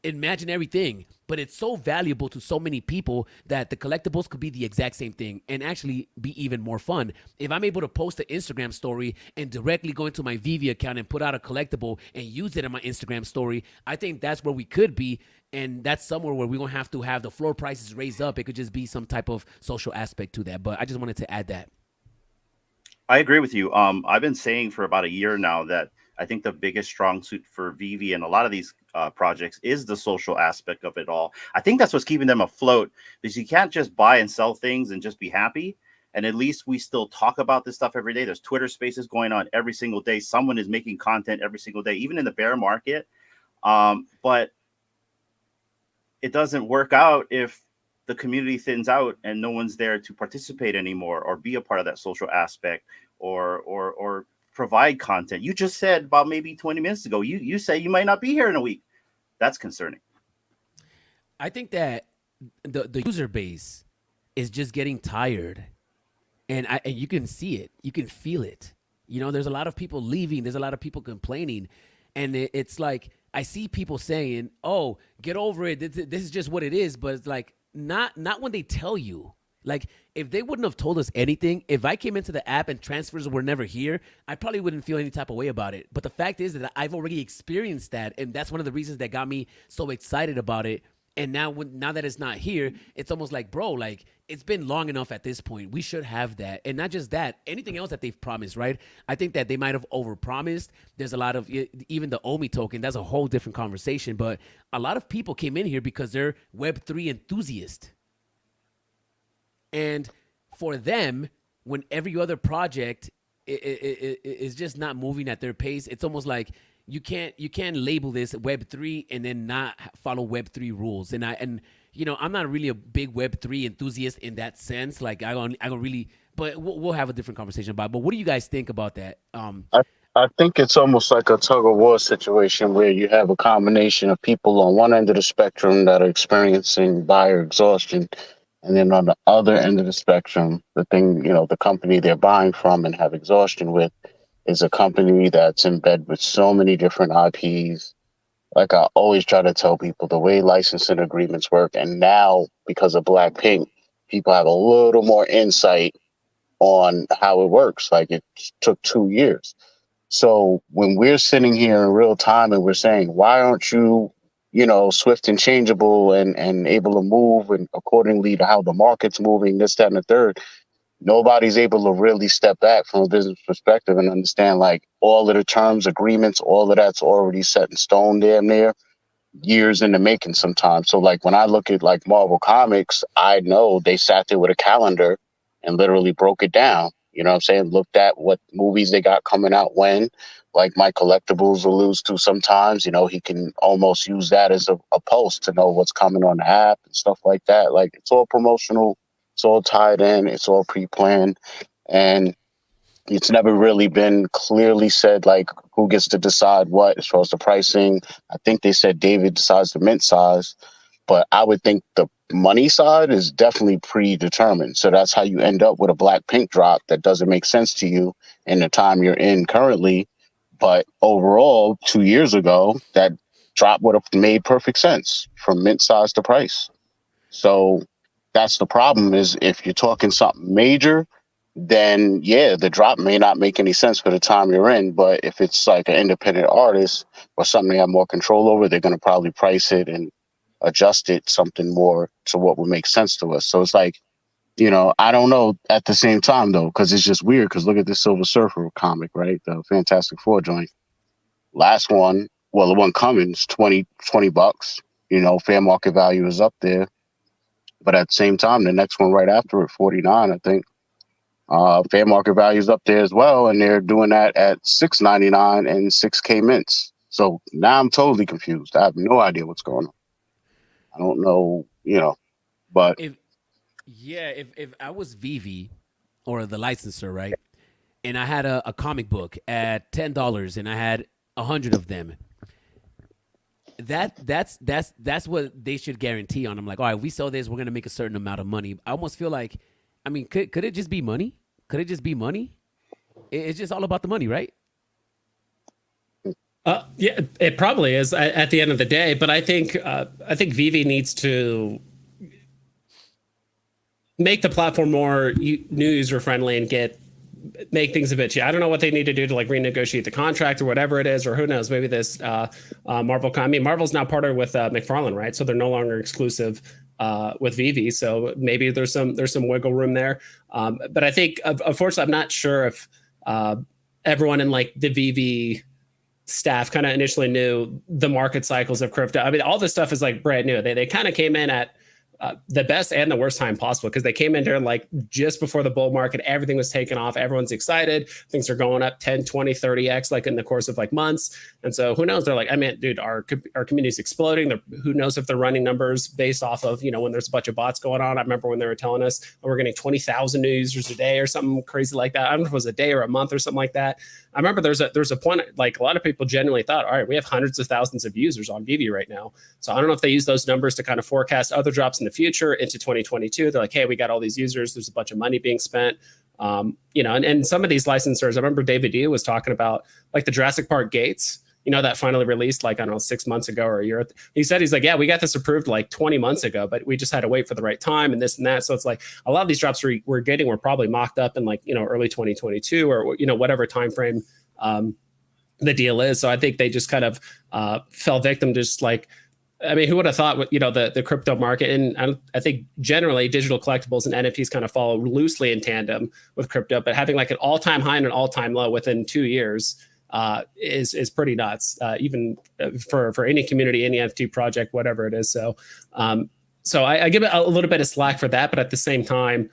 imaginary thing, but it's so valuable to so many people that the collectibles could be the exact same thing and actually be even more fun. If I'm able to post an Instagram story and directly go into my VeVe account and put out a collectible and use it in my Instagram story, I think that's where we could be. And that's somewhere where we don't have to have the floor prices raised up. It could just be some type of social aspect to that. But I just wanted to add that. I agree with you. I've been saying for about a year now that I think the biggest strong suit for VeVe and a lot of these projects is the social aspect of it all. I think that's what's keeping them afloat, because you can't just buy and sell things and just be happy. And at least we still talk about this stuff every day. There's Twitter spaces going on every single day. Someone is making content every single day, even in the bear market. But it doesn't work out if the community thins out and no one's there to participate anymore or be a part of that social aspect or provide content. You just said about maybe 20 minutes ago, you say you might not be here in a week. That's concerning. I think that the user base is just getting tired, and you can see it, you can feel it. You know, there's a lot of people leaving, there's a lot of people complaining, and it's like I see people saying, "Oh, get over it. This is just what it is." But it's like not when they tell you. Like, if they wouldn't have told us anything, if I came into the app and transfers were never here, I probably wouldn't feel any type of way about it. But the fact is that I've already experienced that, and that's one of the reasons that got me so excited about it. And now that it's not here, it's almost like, bro, like, it's been long enough at this point. We should have that. And not just that, anything else that they've promised, right? I think that they might have overpromised. There's a lot of, even the OMI token, that's a whole different conversation. But a lot of people came in here because they're Web3 enthusiasts. And for them, when every other project is just not moving at their pace, it's almost like you can't label this Web3 and then not follow Web3 rules. And you know, I'm not really a big Web3 enthusiast in that sense. Like I don't really, but we'll have a different conversation about it. But what do you guys think about that? I think it's almost like a tug of war situation where you have a combination of people on one end of the spectrum that are experiencing buyer exhaustion. And then on the other end of the spectrum, the thing, you know, the company they're buying from and have exhaustion with is a company that's in bed with so many different IPs. Like I always try to tell people, the way licensing agreements work, and now because of Blackpink, people have a little more insight on how it works. Like it took 2 years. So when we're sitting here in real time and we're saying, why aren't you, you know, swift and changeable and able to move and accordingly to how the market's moving, this, that, and the third, nobody's able to really step back from a business perspective and understand like all of the terms, agreements, all of that's already set in stone damn near, years in the making sometimes. So like when I look at like Marvel Comics, I know they sat there with a calendar and literally broke it down. You know what I'm saying? Looked at what movies they got coming out when, like my collectibles alludes to sometimes, you know, he can almost use that as a post to know what's coming on the app and stuff like that. Like it's all promotional, it's all tied in, it's all pre-planned. And it's never really been clearly said, like, who gets to decide what as far as the pricing. I think they said David decides the mint size, but I would think the money side is definitely predetermined. So that's how you end up with a Blackpink drop that doesn't make sense to you in the time you're in currently. But overall, 2 years ago, that drop would have made perfect sense from mint size to price. So that's the problem, is if you're talking something major, then yeah, the drop may not make any sense for the time you're in. But if it's like an independent artist or something they have more control over, they're going to probably price it and adjust it something more to what would make sense to us. So it's like, you know, I don't know at the same time though, because it's just weird. Because look at this Silver Surfer comic, right? The Fantastic Four joint. Last one, well, the one coming is $20. You know, fair market value is up there. But at the same time, the next one right after it, 49, I think. Fair market value is up there as well, and they're doing that at $6.99 and 6K mints. So now I'm totally confused. I have no idea what's going on. I don't know, you know, but If I was VeVe or the licenser, right, and I had a comic book at $10 and I had 100 of them, that's what they should guarantee on. I'm like, all right, we sell this, we're gonna make a certain amount of money. I almost feel like, I mean, could it just be money? Could it just be money? It's just all about the money, right? Yeah, it probably is at the end of the day. But I think VeVe needs to make the platform more new user friendly and make things a bit cheap. I don't know what they need to do to like renegotiate the contract or whatever it is, or who knows, maybe this Marvel. I mean, Marvel's now partnered with McFarlane, right? So they're no longer exclusive with VeVe. So maybe there's some wiggle room there. But I think, unfortunately, I'm not sure if everyone in like the VeVe staff kind of initially knew the market cycles of crypto. I mean, all this stuff is like brand new. They kind of came in at the best and the worst time possible, because they came in there like just before the bull market. Everything was taken off. Everyone's excited. Things are going up 10, 20, 30x like in the course of like months. And so who knows? They're like, I mean, dude, our community is exploding. Who knows if they're running numbers based off of, you know, when there's a bunch of bots going on. I remember when they were telling us, oh, we're getting 20,000 new users a day or something crazy like that. I don't know if it was a day or a month or something like that. I remember there's a point, like a lot of people genuinely thought, all right, we have hundreds of thousands of users on VeVe right now. So I don't know if they use those numbers to kind of forecast other drops in the future into 2022. They're like, hey, we got all these users. There's a bunch of money being spent. You know, and some of these licensors, I remember David D was talking about like the Jurassic Park gates, you know, that finally released like, I don't know, 6 months ago or a year. He said, he's like, yeah, we got this approved like 20 months ago, but we just had to wait for the right time and this and that. So it's like a lot of these drops we're getting were probably mocked up in like, you know, early 2022 or, you know, whatever timeframe the deal is. So I think they just kind of fell victim to just like, I mean, who would have thought, you know, the crypto market, and I think generally digital collectibles and NFTs kind of follow loosely in tandem with crypto, but having like an all-time high and an all-time low within 2 years is pretty nuts, even for any community, any NFT project, whatever it is. So, so I give it a little bit of slack for that, but at the same time,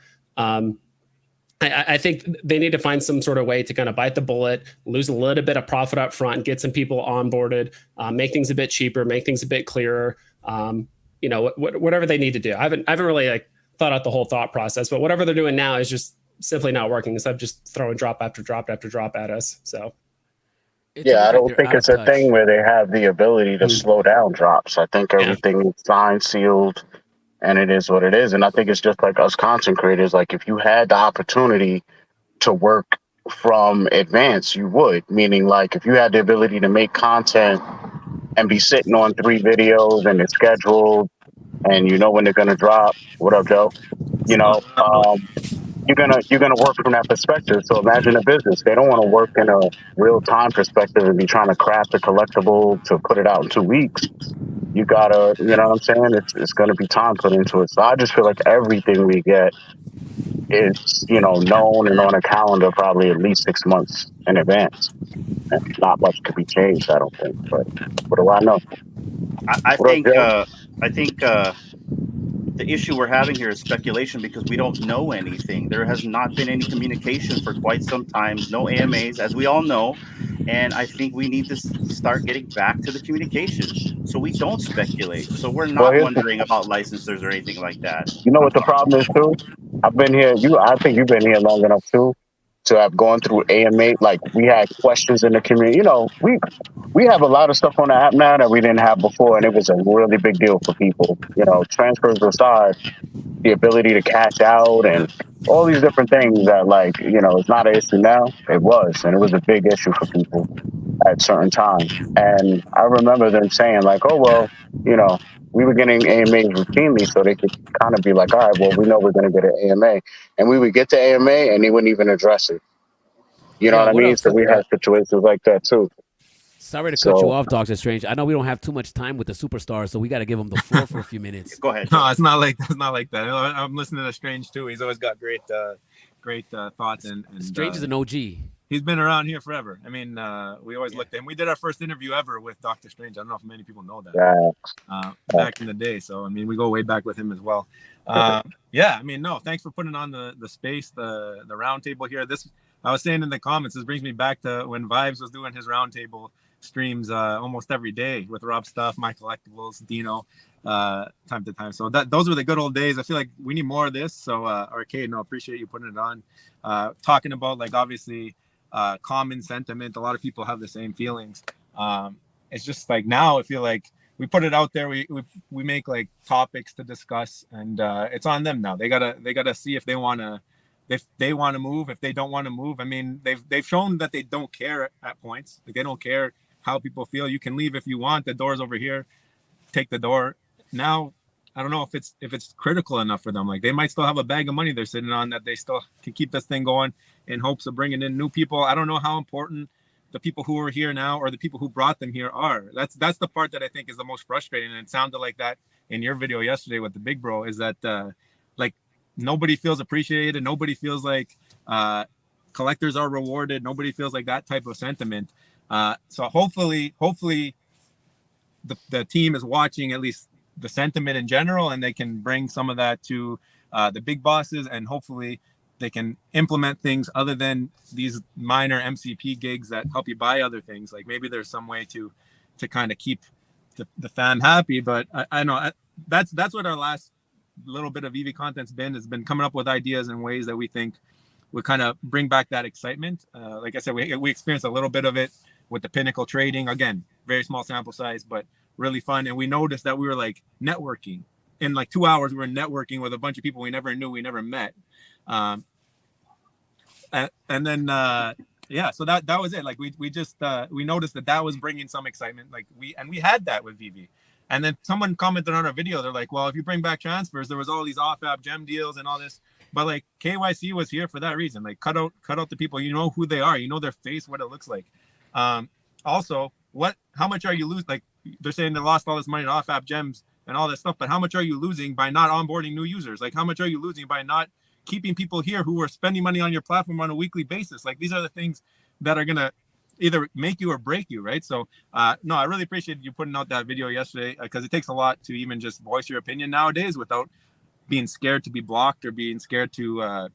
I think they need to find some sort of way to kind of bite the bullet, lose a little bit of profit up front, get some people onboarded, make things a bit cheaper, make things a bit clearer. You know, whatever they need to do. I haven't really like thought out the whole thought process, but whatever they're doing now is just simply not working. Instead of just throwing drop after drop after drop at us. So. Yeah, I don't think it's a thing where they have the ability to slow down drops. I think everything is signed, sealed, and it is what it is. And I think it's just like us content creators. Like if you had the opportunity to work from advance, you would. Meaning like if you had the ability to make content and be sitting on 3 videos and it's scheduled and you know when they're gonna drop. What up, Joe? You know, you're gonna work from that perspective. So imagine a business. They don't want to work in a real time perspective and be trying to craft a collectible to put it out in 2 weeks. You gotta, you know what I'm saying? It's gonna be time put into it. So I just feel like everything we get is, you know, known and on a calendar probably at least 6 months in advance. And not much could be changed, I don't think. But what do I know? I think the issue we're having here is speculation because we don't know anything. There has not been any communication for quite some time. No AMAs, as we all know. And I think we need to start getting back to the communication so we don't speculate. So we're not wondering about licensors or anything like that. You know what the problem is too? I've been here. I think you've been here long enough too to have gone through AMA. Like we had questions in the community. You know, we have a lot of stuff on the app now that we didn't have before, and it was a really big deal for people. You know, transfers aside, the ability to cash out and all these different things that, like, you know, it's not an issue now. It was, and it was a big issue for people at certain times. And I remember them saying like, oh, well, you know, we were getting AMAs routinely, so they could kind of be like, all right, well, we know we're going to get an AMA. And we would get the AMA and they wouldn't even address it. You know what I mean? So we had situations like that too. Sorry to cut you off, Dr. Strange. I know we don't have too much time with the superstars, so we got to give them the floor for a few minutes. Go ahead. No, it's not like that. I'm listening to Strange too. He's always got great thoughts. And Strange is an OG. He's been around here forever. I mean, we always looked at him. We did our first interview ever with Dr. Strange. I don't know if many people know that. Back in the day. So, I mean, we go way back with him as well. Yeah, I mean, no, thanks for putting on the space, the round table here. I was saying in the comments, this brings me back to when Vibes was doing his roundtable streams almost every day with Rob Stuff, My Collectibles, Dino, time to time. So those were the good old days. I feel like we need more of this. So Arcade, no, appreciate you putting it on. Talking about like obviously common sentiment. A lot of people have the same feelings. It's just like now I feel like we put it out there. We make like topics to discuss, and it's on them now. They gotta see if they wanna move, if they don't want to move. I mean, they've shown that they don't care at points. Like they don't care how people feel. You can leave if you want. The door's over here. Take the door. Now, I don't know if it's critical enough for them. Like, they might still have a bag of money they're sitting on that they still can keep this thing going in hopes of bringing in new people. I don't know how important the people who are here now or the people who brought them here are. That's the part that I think is the most frustrating. And it sounded like that in your video yesterday with the big bro, is that like, nobody feels appreciated. Nobody feels like collectors are rewarded. Nobody feels like that type of sentiment. So hopefully the team is watching at least the sentiment in general, and they can bring some of that to the big bosses, and hopefully they can implement things other than these minor MCP gigs that help you buy other things. Like, maybe there's some way to kind of keep the fan happy. But I know that's what our last little bit of VeVe content's has been coming up with ideas and ways that we think would kind of bring back that excitement. Like I said, we experienced a little bit of it with the Pinnacle trading. Again, very small sample size, but really fun. And we noticed that we were like networking in like 2 hours. We were networking with a bunch of people we never knew, we never met. And then yeah, so that was it. Like, we just we noticed that was bringing some excitement. Like, we had that with VeVe. And then someone commented on our video. They're like, well, if you bring back transfers, there was all these off-app gem deals and all this. But like, KYC was here for that reason. Like, cut out the people. You know who they are. You know their face, what it looks like. Also, how much are you losing? Like, they're saying they lost all this money to off-app gems and all this stuff, but how much are you losing by not onboarding new users? Like, how much are you losing by not keeping people here who are spending money on your platform on a weekly basis? Like, these are the things that are gonna either make you or break you, right? So no, I really appreciate you putting out that video yesterday, because it takes a lot to even just voice your opinion nowadays without being scared to be blocked or being scared to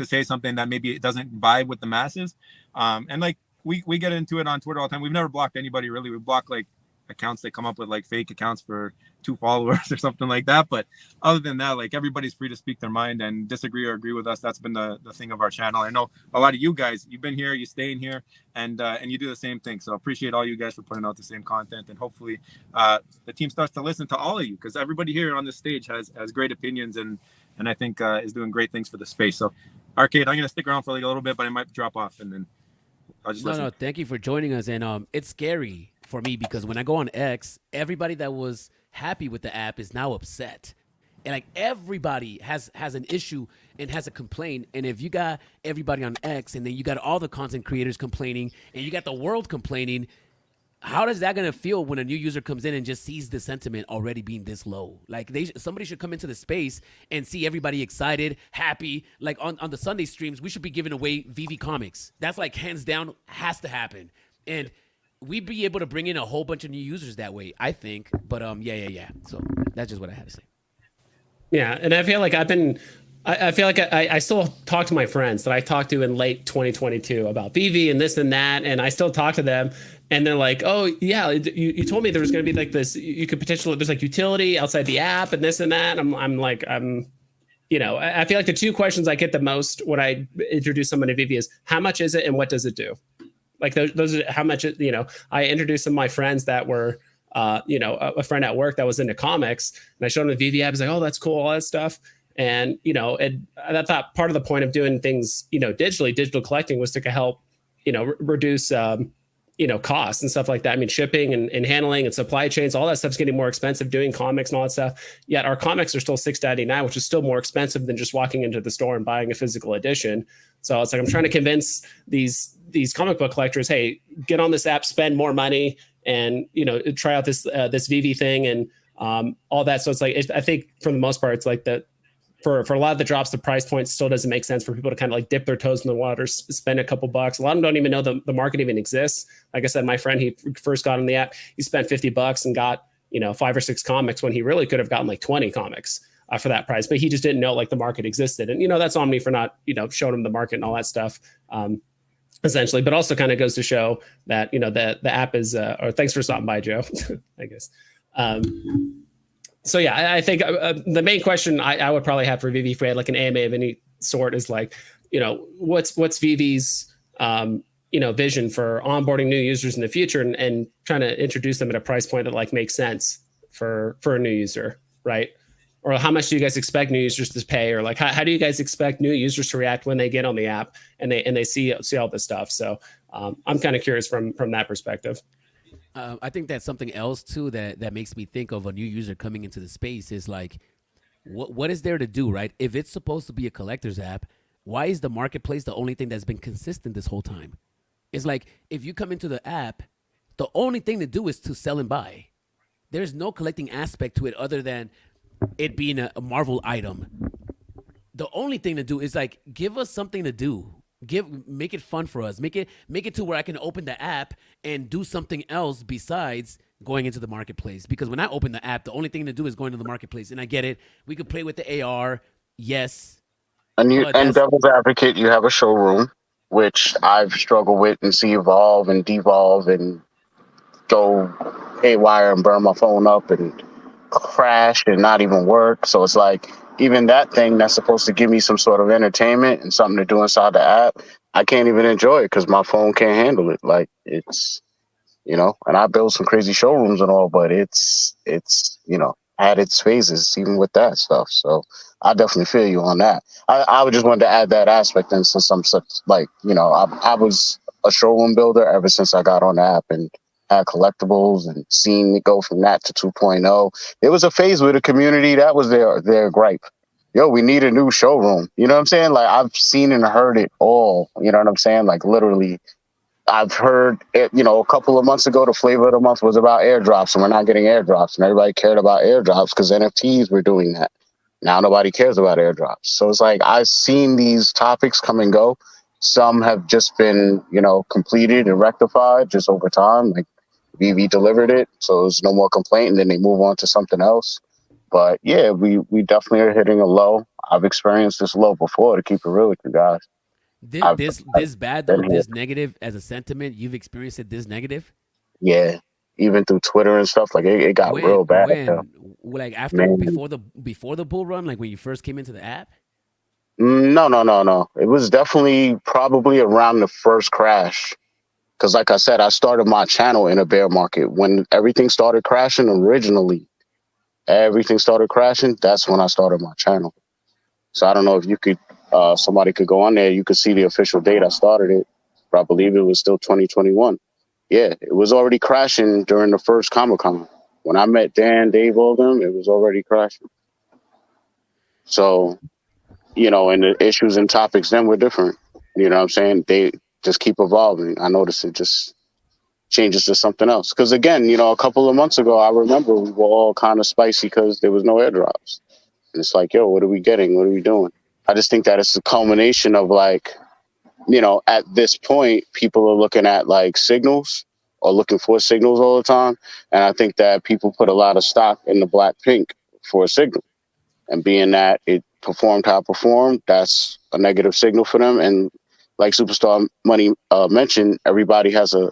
say something that maybe it doesn't vibe with the masses. And like, we get into it on Twitter all the time. We've never blocked anybody, really. We block like accounts that come up with like fake accounts for 2 followers or something like that. But other than that, like, everybody's free to speak their mind and disagree or agree with us. That's been the thing of our channel. I know a lot of you guys, you've been here, you stay in here, and you do the same thing. So appreciate all you guys for putting out the same content, and hopefully the team starts to listen to all of you, because everybody here on this stage has great opinions and I think is doing great things for the space. So Arcade, I'm gonna stick around for like a little bit, but I might drop off, and then I'll just listen. No, thank you for joining us. And it's scary for me, because when I go on X, everybody that was happy with the app is now upset. And like, everybody has an issue and has a complaint. And if you got everybody on X, and then you got all the content creators complaining, and you got the world complaining, how is that going to feel when a new user comes in and just sees the sentiment already being this low? Like, somebody should come into the space and see everybody excited, happy. Like, on the Sunday streams, we should be giving away VeVe comics. That's like, hands down, has to happen. And we'd be able to bring in a whole bunch of new users that way, I think. But yeah. So that's just what I had to say. Yeah, and I feel like I feel like I still talk to my friends that I talked to in late 2022 about VeVe and this and that, and I still talk to them, and they're like, oh yeah, you told me there was going to be like this, you could potentially, there's like utility outside the app and this and that. I'm like, you know, I feel like the 2 questions I get the most when I introduce someone to VeVe is, how much is it and what does it do? Like, those are how much, you know. I introduced some of my friends that were, you know, a friend at work that was into comics, and I showed him the VeVe app. He's like, oh, that's cool, all that stuff. And, you know, and I thought part of the point of doing things, you know, digital collecting was to help, you know, reduce, you know, costs and stuff like that. I mean, shipping and handling and supply chains, all that stuff's getting more expensive, doing comics and all that stuff. Yet our comics are still $6.99, which is still more expensive than just walking into the store and buying a physical edition. So it's like, I'm trying to convince these comic book collectors, hey, get on this app, spend more money, and, you know, try out this VeVe thing and all that. So it's like, I think for the most part, it's like that. For a lot of the drops, the price point still doesn't make sense for people to kind of like dip their toes in the water, spend a couple bucks. A lot of them don't even know the market even exists. Like I said, my friend, he first got on the app, he spent $50 and got, you know, 5 or 6 comics when he really could have gotten like 20 comics for that price. But he just didn't know like the market existed. And, you know, that's on me for not, you know, showing him the market and all that stuff. Essentially, but also kind of goes to show that, you know, the app is, or thanks for stopping by, Joe, I guess. So yeah, I think the main question I would probably have for VeVe, if we had like an AMA of any sort, is like, you know, what's VeVe's you know, vision for onboarding new users in the future, and trying to introduce them at a price point that like makes sense for a new user, right? Or how much do you guys expect new users to pay, or like how do you guys expect new users to react when they get on the app and they see all this stuff? So I'm kind of curious from that perspective. I think that's something else too that makes me think of a new user coming into the space is like, what is there to do, right? If it's supposed to be a collector's app, why is the marketplace the only thing that's been consistent this whole time? It's like if you come into the app, the only thing to do is to sell and buy. There's no collecting aspect to it other than it being a Marvel item. The only thing to do is like give us something to do. Make it fun for us. Make it to where I can open the app and do something else besides going into the marketplace. Because when I open the app, the only thing to do is go into the marketplace. And I get it. We could play with the AR, yes. And you But and that's devil's advocate, you have a showroom, which I've struggled with and see evolve and devolve and go haywire and burn my phone up and crash and not even work. So it's like even that thing that's supposed to give me some sort of entertainment and something to do inside the app, I can't even enjoy it because my phone can't handle it. Like it's and I built some crazy showrooms and all, but it's had its phases even with that stuff. So I definitely feel you on that. I would just wanted to add that aspect in since I'm such I was a showroom builder ever since I got on the app and had collectibles and seen it go from that to 2.0. There was a phase where the community that was their gripe. Yo, we need a new showroom. You know what I'm saying? Like I've seen and heard it all. You know what I'm saying? Like literally I've heard it, a couple of months ago, the flavor of the month was about airdrops, and we're not getting airdrops, and everybody cared about airdrops because NFTs were doing that. Now nobody cares about airdrops. So it's like I've seen these topics come and go. Some have just been, completed and rectified just over time. Like VeVe delivered it, so there's no more complaint, and then they move on to something else. But yeah, we definitely are hitting a low. I've experienced this low before, to keep it real with you guys. this bad though, been here. this negative as a sentiment. You've experienced it this negative? Yeah, even through Twitter and stuff, like it got real bad. Like after Man. before the bull run, like when you first came into the app? No. It was definitely probably around the first crash. Because like I said, I started my channel in a bear market. When everything started crashing originally, that's when I started my channel. So I don't know if you could, somebody could go on there. You could see the official date I started it. But I believe it was still 2021. Yeah, it was already crashing during the first Comic-Con. When I met Dan, Dave, all them, it was already crashing. So, and the issues and topics then were different. You know what I'm saying? They just keep evolving. I noticed it just changes to something else. Because again, a couple of months ago, I remember we were all kind of spicy because there was no airdrops. And it's like, yo, what are we getting? What are we doing? I just think that it's a culmination of like, at this point, people are looking at like signals or looking for signals all the time. And I think that people put a lot of stock in the black pink for a signal. And being that it performed how it performed, that's a negative signal for them. And like Superstar Money mentioned, everybody has a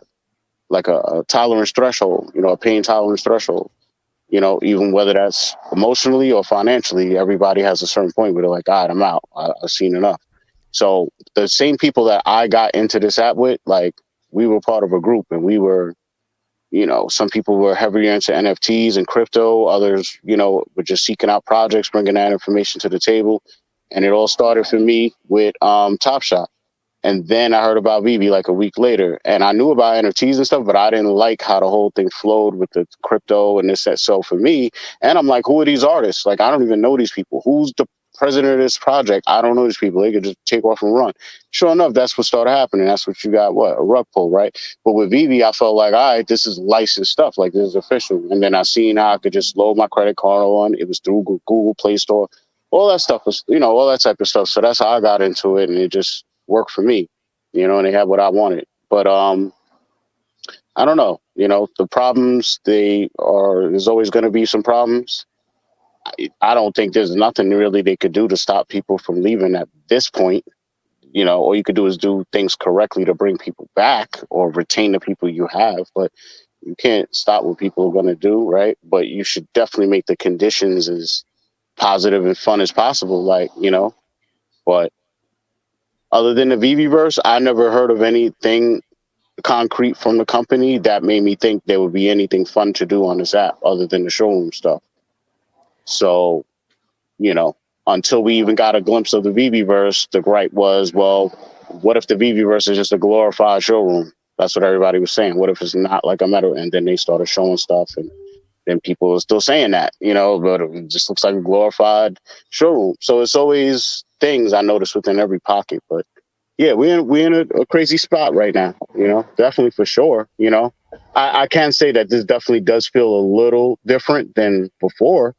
tolerance threshold, a pain tolerance threshold. Even whether that's emotionally or financially, everybody has a certain point where they're like, all right, I'm out. I've seen enough. So the same people that I got into this app with, like we were part of a group and we were, some people were heavier into NFTs and crypto. Others, were just seeking out projects, bringing that information to the table. And it all started for me with Top Shot. And then I heard about VeVe like a week later. And I knew about NFTs and stuff, but I didn't like how the whole thing flowed with the crypto and this, that. So for me, and I'm like, who are these artists? Like, I don't even know these people. Who's the president of this project? I don't know these people. They could just take off and run. Sure enough, that's what started happening. That's what you got, a rug pull, right? But with VeVe, I felt like, all right, this is licensed stuff. Like, this is official. And then I seen how I could just load my credit card on. It was through Google Play Store. All that stuff was, all that type of stuff. So that's how I got into it. And it just worked for me, and they had what I wanted. But I don't know, the problems, there's always going to be some problems. I don't think there's nothing really they could do to stop people from leaving at this point. All you could do is do things correctly to bring people back or retain the people you have. But you can't stop what people are going to do, right? But you should definitely make the conditions as positive and fun as possible, but other than the VeVeverse, I never heard of anything concrete from the company that made me think there would be anything fun to do on this app other than the showroom stuff. So, until we even got a glimpse of the VeVeverse, the gripe was, well, what if the VeVeverse is just a glorified showroom? That's what everybody was saying. What if it's not like a metal? And then they started showing stuff, and then people were still saying that, but it just looks like a glorified showroom. So it's always things I notice within every pocket. But yeah, we're in a crazy spot right now. Definitely for sure. I can say that this definitely does feel a little different than before.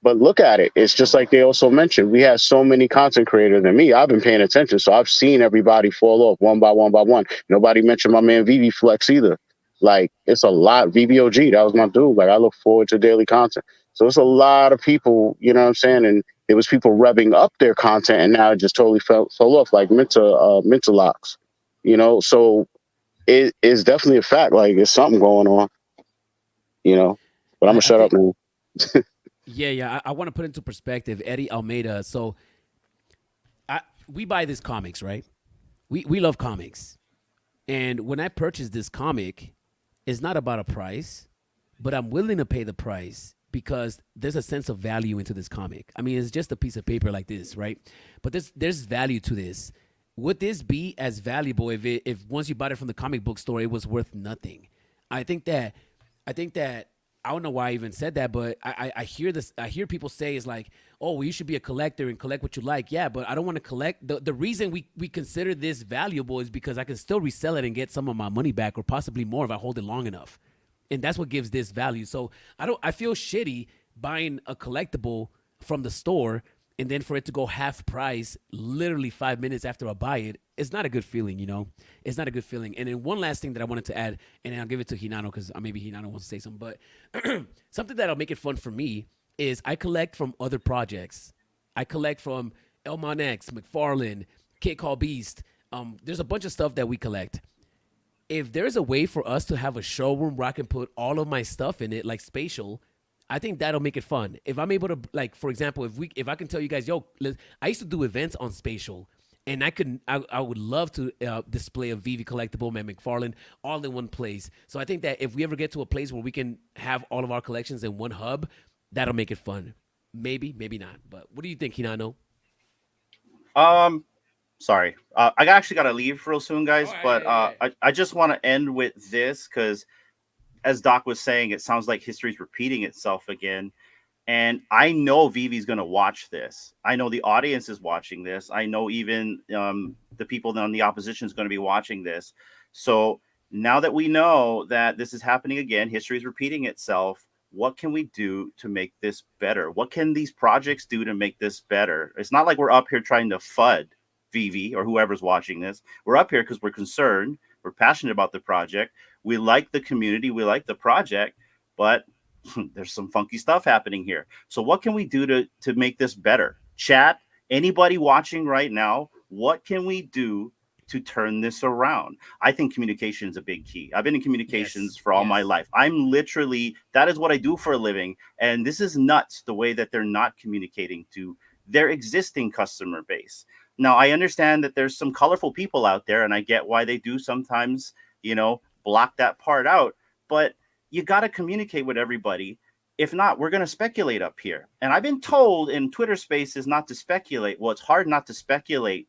But look at it. It's just like they also mentioned. We have so many content creators than me. I've been paying attention, so I've seen everybody fall off one by one by one. Nobody mentioned my man VeVe Flex either. Like, it's a lot. VeVOG, that was my dude. Like, I look forward to daily content. So it's a lot of people, you know what I'm saying? And there was people revving up their content, and now it just totally fell off, like mental locks. So it is definitely a fact. Like, there's something going on. But I'm gonna shut up now. Yeah. I want to put into perspective Eddie Almeida. So we buy these comics, right? We love comics. And when I purchased this comic, it's not about a price, but I'm willing to pay the price because there's a sense of value into this comic. I mean, it's just a piece of paper like this, right? But there's value to this. Would this be as valuable if once you bought it from the comic book store, it was worth nothing? I think that I don't know why I even said that, but I hear this. I hear people say is like, oh, well, you should be a collector and collect what you like. Yeah, but I don't want to collect. The reason we consider this valuable is because I can still resell it and get some of my money back or possibly more if I hold it long enough. And that's what gives this value. So I feel shitty buying a collectible from the store and then for it to go half price literally 5 minutes after I buy it. It's not a good feeling, It's not a good feeling. And then one last thing that I wanted to add, and then I'll give it to Hinano because maybe Hinano wants to say something, but something that'll make it fun for me is I collect from other projects. I collect from Elmon X, McFarlane, Kid Called Beast. There's a bunch of stuff that we collect. If there's a way for us to have a showroom where I can put all of my stuff in it, like Spatial, I think that'll make it fun. If I'm able to, like, for example, if I can tell you guys, I used to do events on Spatial, and I would love to display a VeVe collectible, man, McFarlane, all in one place. So I think that if we ever get to a place where we can have all of our collections in one hub, that'll make it fun. Maybe, maybe not. But what do you think, Hinano? Sorry, I actually got to leave real soon, guys. I just want to end with this because, as Doc was saying, it sounds like history's repeating itself again. And I know VeVe's going to watch this. I know the audience is watching this. I know even the people on the opposition is going to be watching this. So now that we know that this is happening again, history is repeating itself, what can we do to make this better? What can these projects do to make this better? It's not like we're up here trying to FUD VeVe or whoever's watching this. We're up here because we're concerned. We're passionate about the project. We like the community. We like the project, but there's some funky stuff happening here. So what can we do to make this better? Chat, anybody watching right now, what can we do to turn this around? I think communication is a big key. I've been in communications for all my life. I'm literally, that is what I do for a living. And this is nuts, the way that they're not communicating to their existing customer base. Now, I understand that there's some colorful people out there, and I get why they do sometimes, block that part out. But you got to communicate with everybody. If not, we're going to speculate up here. And I've been told in Twitter spaces not to speculate. Well, it's hard not to speculate,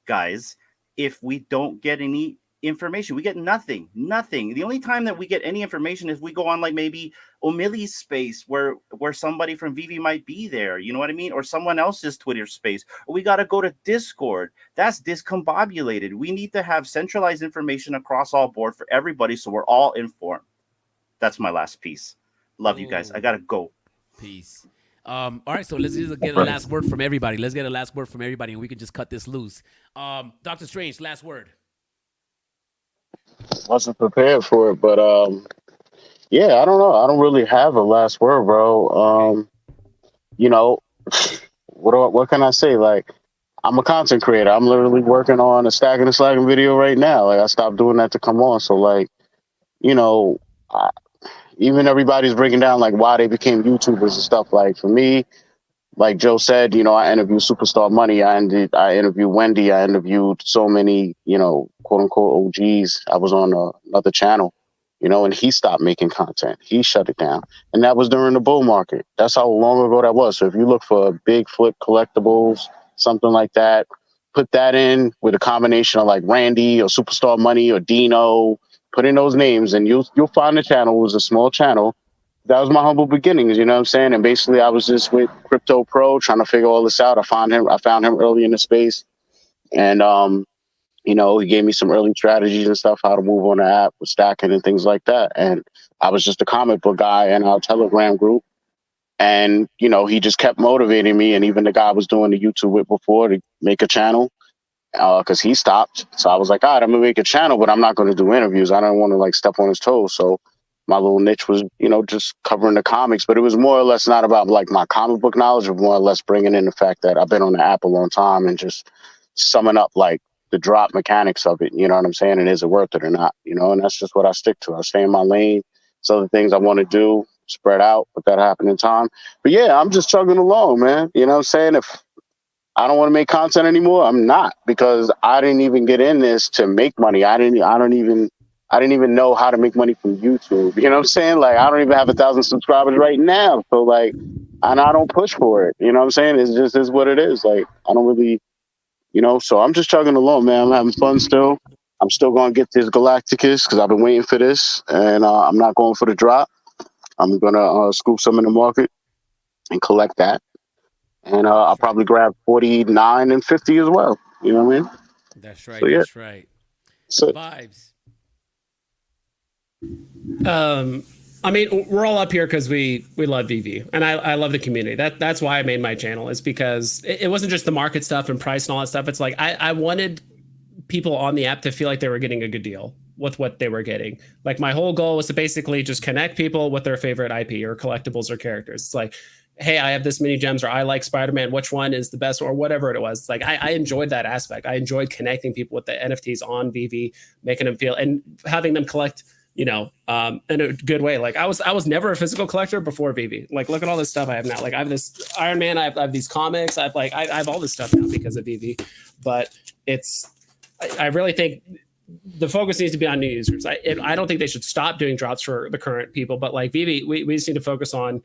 guys, if we don't get any information. We get nothing. The only time that we get any information is we go on like maybe O'Malley's space where somebody from VeVe might be there. You know what I mean? Or someone else's Twitter space. Or we got to go to Discord. That's discombobulated. We need to have centralized information across all board for everybody so we're all informed. That's my last piece. Love you guys. I got to go. Peace. All right, so let's just get a last word from everybody. And we can just cut this loose. Dr. Strange, last word. Wasn't prepared for it, but yeah, I don't know. I don't really have a last word, bro. What can I say? Like, I'm a content creator. I'm literally working on a stacking and slacking video right now. Like, I stopped doing that to come on. So, like, even everybody's breaking down like why they became YouTubers and stuff. Like, for me, like Joe said, I interviewed Superstar Money. I interviewed Wendy. I interviewed so many, quote unquote OGs. I was on another channel, and he stopped making content. He shut it down. And that was during the bull market. That's how long ago that was. So if you look for big flip collectibles, something like that, put that in with a combination of like Randy or Superstar Money or Dino, put in those names, and you'll find the channel. It was a small channel. That was my humble beginnings, you know what I'm saying? And basically, I was just with Crypto Pro trying to figure all this out. I found him early in the space, and you know, he gave me some early strategies and stuff, how to move on the app with stacking and things like that. And I was just a comic book guy in our Telegram group. And, you know, he just kept motivating me. And even the guy I was doing the YouTube with before to make a channel, because he stopped. So I was like, all right, I'm going to make a channel, but I'm not going to do interviews. I don't want to like step on his toes. So my little niche was, you know, just covering the comics. But it was more or less not about like my comic book knowledge, but more or less bringing in the fact that I've been on the app a long time and just summing up like the drop mechanics of it. You know what I'm saying? And is it worth it or not? You know, and that's just what I stick to. I stay in my lane. So the things I want to do, spread out, but that happen in time. But yeah, I'm just chugging along, man. You know what I'm saying? If I don't want to make content anymore, I'm not, because I didn't even get in this to make money. I didn't even know how to make money from YouTube. You know what I'm saying? Like, I don't even have 1,000 subscribers right now. So like, and I don't push for it. You know what I'm saying? It's just is what it is. Like, I don't really, you know, so I'm just chugging along, man. I'm having fun still. I'm still going to get this Galacticus because I've been waiting for this, and I'm not going for the drop. I'm going to scoop some in the market and collect that. And I'll probably grab 49 and 50 as well. You know what I mean? That's right. So, yeah. That's right. So, Vibes. I mean, we're all up here because we love VeVe, and I love the community. That's why I made my channel, is because it wasn't just the market stuff and price and all that stuff. It's like I wanted people on the app to feel like they were getting a good deal with what they were getting. Like, my whole goal was to basically just connect people with their favorite IP or collectibles or characters. It's like, hey, I have this many gems, or I like Spider-Man, which one is the best, or whatever it was. It's like, I enjoyed that aspect. I enjoyed connecting people with the NFTs on VeVe, making them feel, and having them collect, you know, in a good way. Like, I was never a physical collector before VeVe. Like, look at all this stuff I have now. Like, I have this Iron Man, I have these comics, I have all this stuff now because of VeVe. But I really think the focus needs to be on new users. I don't think they should stop doing drops for the current people, but like VeVe, we just need to focus on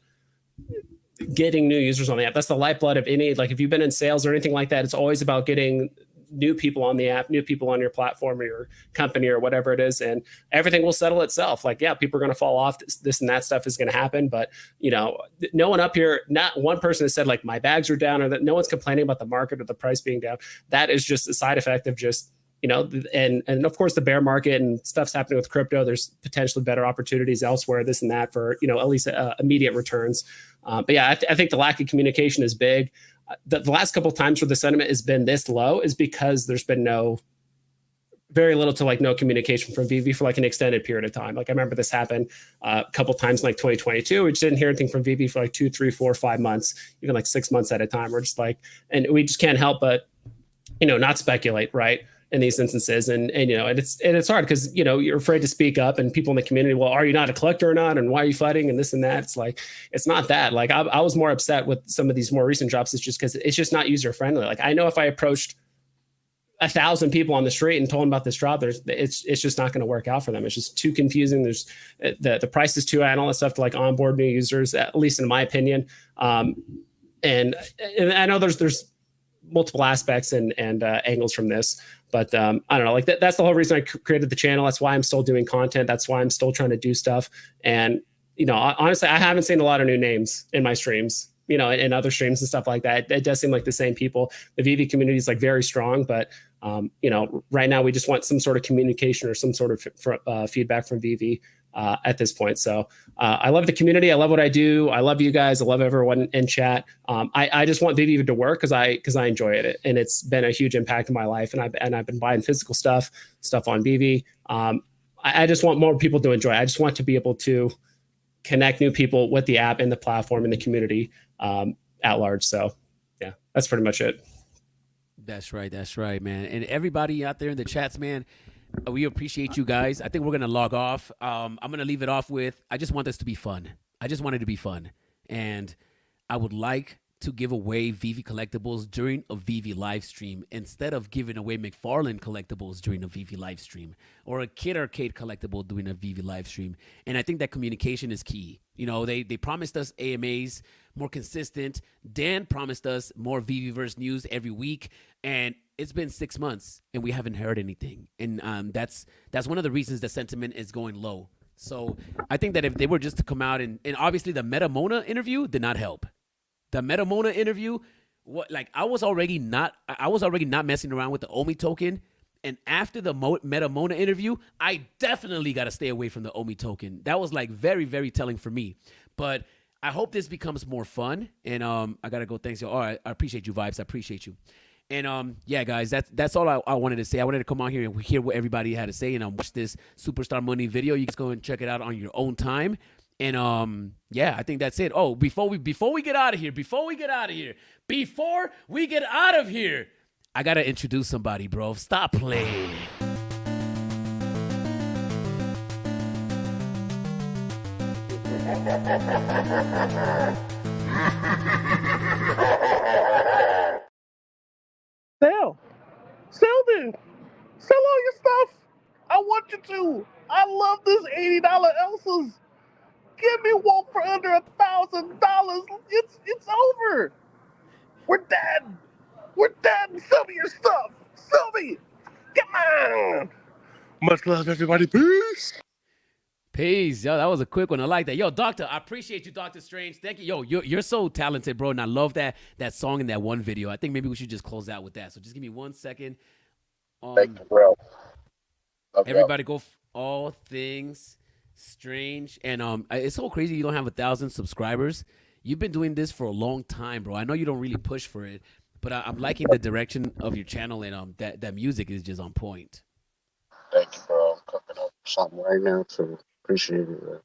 getting new users on the app. That's the lifeblood of any, like, if you've been in sales or anything like that, it's always about getting new people on the app, new people on your platform or your company or whatever it is, and everything will settle itself. Like, yeah, people are going to fall off. This and that stuff is going to happen, but you know, no one up here, not one person has said like my bags are down, or that no one's complaining about the market or the price being down. That is just a side effect of just, you know, and of course the bear market and stuff's happening with crypto. There's potentially better opportunities elsewhere, this and that, for, you know, at least immediate returns. But yeah, I think the lack of communication is big. The last couple of times where the sentiment has been this low is because there's been very little to like no communication from VeVe for like an extended period of time. Like, I remember this happened a couple of times in like 2022. We just didn't hear anything from VeVe for like 2, 3, 4, 5 months, even like 6 months at a time. We're just like, and we just can't help but, you know, not speculate, right, in these instances. And you know, and it's hard because, you know, you're afraid to speak up, and people in the community, well, are you not a collector or not, and why are you fighting, and this and that. It's like, it's not that. Like, I was more upset with some of these more recent drops. It's just because it's just not user friendly. Like, I know if I approached 1,000 people on the street and told them about this drop, it's just not going to work out for them. It's just too confusing. There's the price is too high and all that stuff to like onboard new users, at least in my opinion. And I know there's multiple aspects and angles from this, but I don't know, like that's the whole reason I created the channel. That's why I'm still doing content. That's why I'm still trying to do stuff. And, you know, honestly, I haven't seen a lot of new names in my streams, you know, in other streams and stuff like that. It does seem like the same people. The VeVe community is like very strong, but you know, right now we just want some sort of communication or some sort of feedback from VeVe at this point. So I love the community. I love what I do. I love you guys. I love everyone in chat. I just want VeVe to work because I enjoy it, and it's been a huge impact in my life. And I've been buying physical stuff on VeVe. I just want more people to enjoy it. I just want to be able to connect new people with the app and the platform and the community at large. So yeah, that's pretty much it. That's right. That's right, man. And everybody out there in the chats, man, we appreciate you guys. I think we're going to log off. I'm going to leave it off with, I just want this to be fun. I just want it to be fun. And I would like to give away VeVe collectibles during a VeVe live stream instead of giving away McFarlane collectibles during a VeVe live stream, or a Kid Arcade collectible during a VeVe live stream. And I think that communication is key. You know, they promised us AMAs more consistent. Dan promised us more VeVeverse news every week, and it's been 6 months and we haven't heard anything. And that's one of the reasons the sentiment is going low. So I think that if they were just to come out and obviously the Metamona interview did not help. The Metamona interview, I was already not messing around with the Omi token. And after the Metamona interview, I definitely got to stay away from the Omi token. That was like very, very telling for me. But I hope this becomes more fun. And I got to go. Thanks, y'all. All right, I appreciate you, Vibes. I appreciate you. And yeah, guys, that's all I wanted to say. I wanted to come on here and hear what everybody had to say and watch this Superstar Money video. You guys go and check it out on your own time. And yeah, I think that's it. Oh, before we get out of here, I gotta introduce somebody, bro. Stop playing. Sell all your stuff. I want you to. I love this $80 Elsas. Give me one for under $1,000. It's over. We're dead. Sell me your stuff. Sell me. Come on. Much love, everybody. Peace. Peace. Yo, that was a quick one. I like that. Yo, Doctor, I appreciate you, Dr. Strange. Thank you. Yo, you're so talented, bro. And I love that song in that one video. I think maybe we should just close out with that. So just give me 1 second. Thank you, bro. Everybody go all things strange. And it's so crazy you don't have 1,000 subscribers. You've been doing this for a long time, bro. I know you don't really push for it, but I'm liking the direction of your channel, and that music is just on point. Thank you, bro. I'm cooking up something right now, so appreciate it, bro.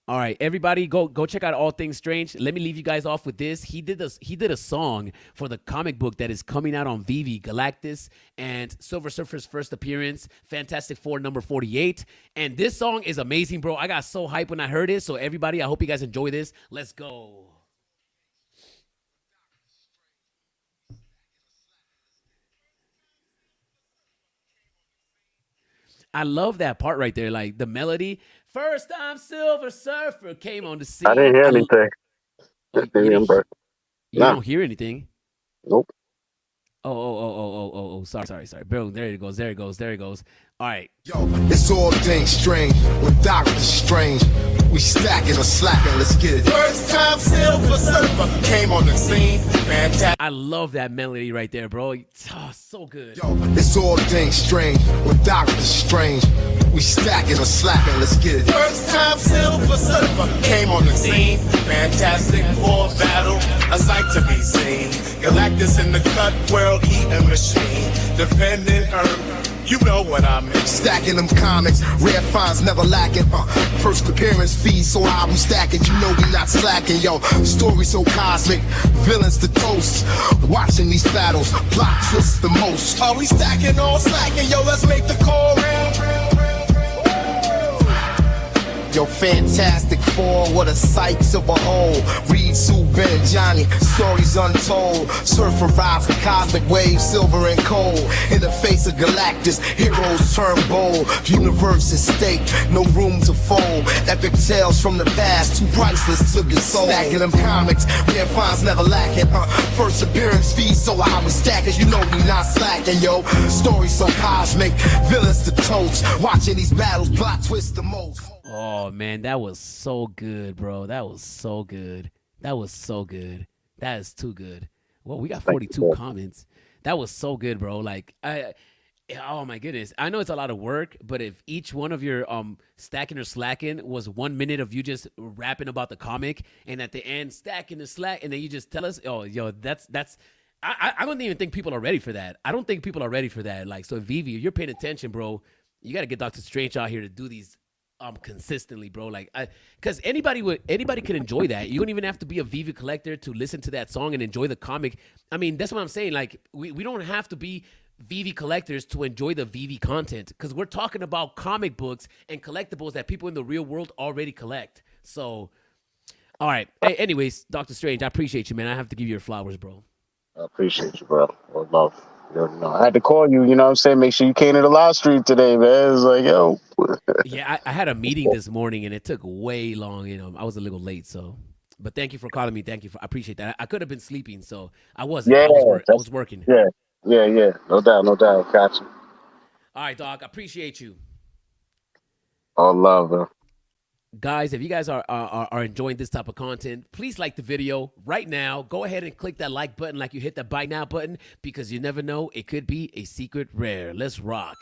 All right, everybody, go check out All Things Strange. Let me leave you guys off with this. He did a song for the comic book that is coming out on VeVe, Galactus, and Silver Surfer's first appearance, Fantastic Four number 48. And this song is amazing, bro. I got so hyped when I heard it. So everybody, I hope you guys enjoy this. Let's go. I love that part right there, like the melody. First time Silver Surfer came on the scene. I didn't hear anything. You don't hear anything? Nope. Oh, sorry. Boom, there it goes. All right. Yo, it's All Things Strange with Dr. Strange. We stacking or slacking, let's get it. First time Silver Surfer came on the scene. Fantastic. I love that melody right there, bro. Oh, so good. Yo, it's All Things Strange with Dr. Strange. We stacking or slacking, let's get it. First time Silver Surfer came on the scene. Fantastic Four battle, a sight to be seen. Galactus in the cut, world eating machine. Defending Earth. You know what I mean. Stacking them comics, rare finds never lacking. First appearance fees so high we stacking. You know we not slacking, yo. Story so cosmic, villains to toast. Watching these battles, plot twists the most. Are we stacking or slacking? Yo, let's make the call round. Yo, Fantastic Four, what a sight to behold. Reed, Sue, Ben, and Johnny, stories untold. Surfer rides the cosmic waves, silver and cold. In the face of Galactus, heroes turn bold. Universe at stake, no room to fold. Epic tales from the past, too priceless to be sold. Stacking them comics, rare finds never lacking. First appearance fees so high we stacking. You know we not slacking, yo. Stories so cosmic, villains to toast. Watching these battles, plot twist the most. Oh, man, that was so good, bro. That was so good. That is too good. Well, we got 42 comments. That was so good, bro. Like, oh, my goodness. I know it's a lot of work, but if each one of your stacking or slacking was 1 minute of you just rapping about the comic, and at the end, stacking the slack, and then you just tell us, oh, yo, that's I don't even think people are ready for that. I don't think people are ready for that. Like, so VeVe, if you're paying attention, bro, you got to get Dr. Strange out here to do these consistently, bro. Like, because anybody could enjoy that. You don't even have to be a VeVe collector to listen to that song and enjoy the comic. I mean, that's what I'm saying. Like, we don't have to be VeVe collectors to enjoy the VeVe content, because we're talking about comic books and collectibles that people in the real world already collect. So, all right. Hey, anyways, Dr. Strange, I appreciate you, man. I have to give you your flowers, bro. I appreciate you, bro. Well, love. No, I had to call you, you know what I'm saying? Make sure you came to the live stream today, man. It's like, yo. Yeah, I had a meeting this morning, and it took way long. You know, I was a little late, so But thank you for calling me. Thank you for. I appreciate that. I could have been sleeping, so I wasn't. Yeah, I was working. yeah, yeah. No doubt, no doubt. Gotcha. All right, dog. I appreciate you. All love, bro. Guys, if you guys are enjoying this type of content, please like the video right now. Go ahead and click that like button like you hit that buy now button, because you never know, it could be a secret rare. Let's rock.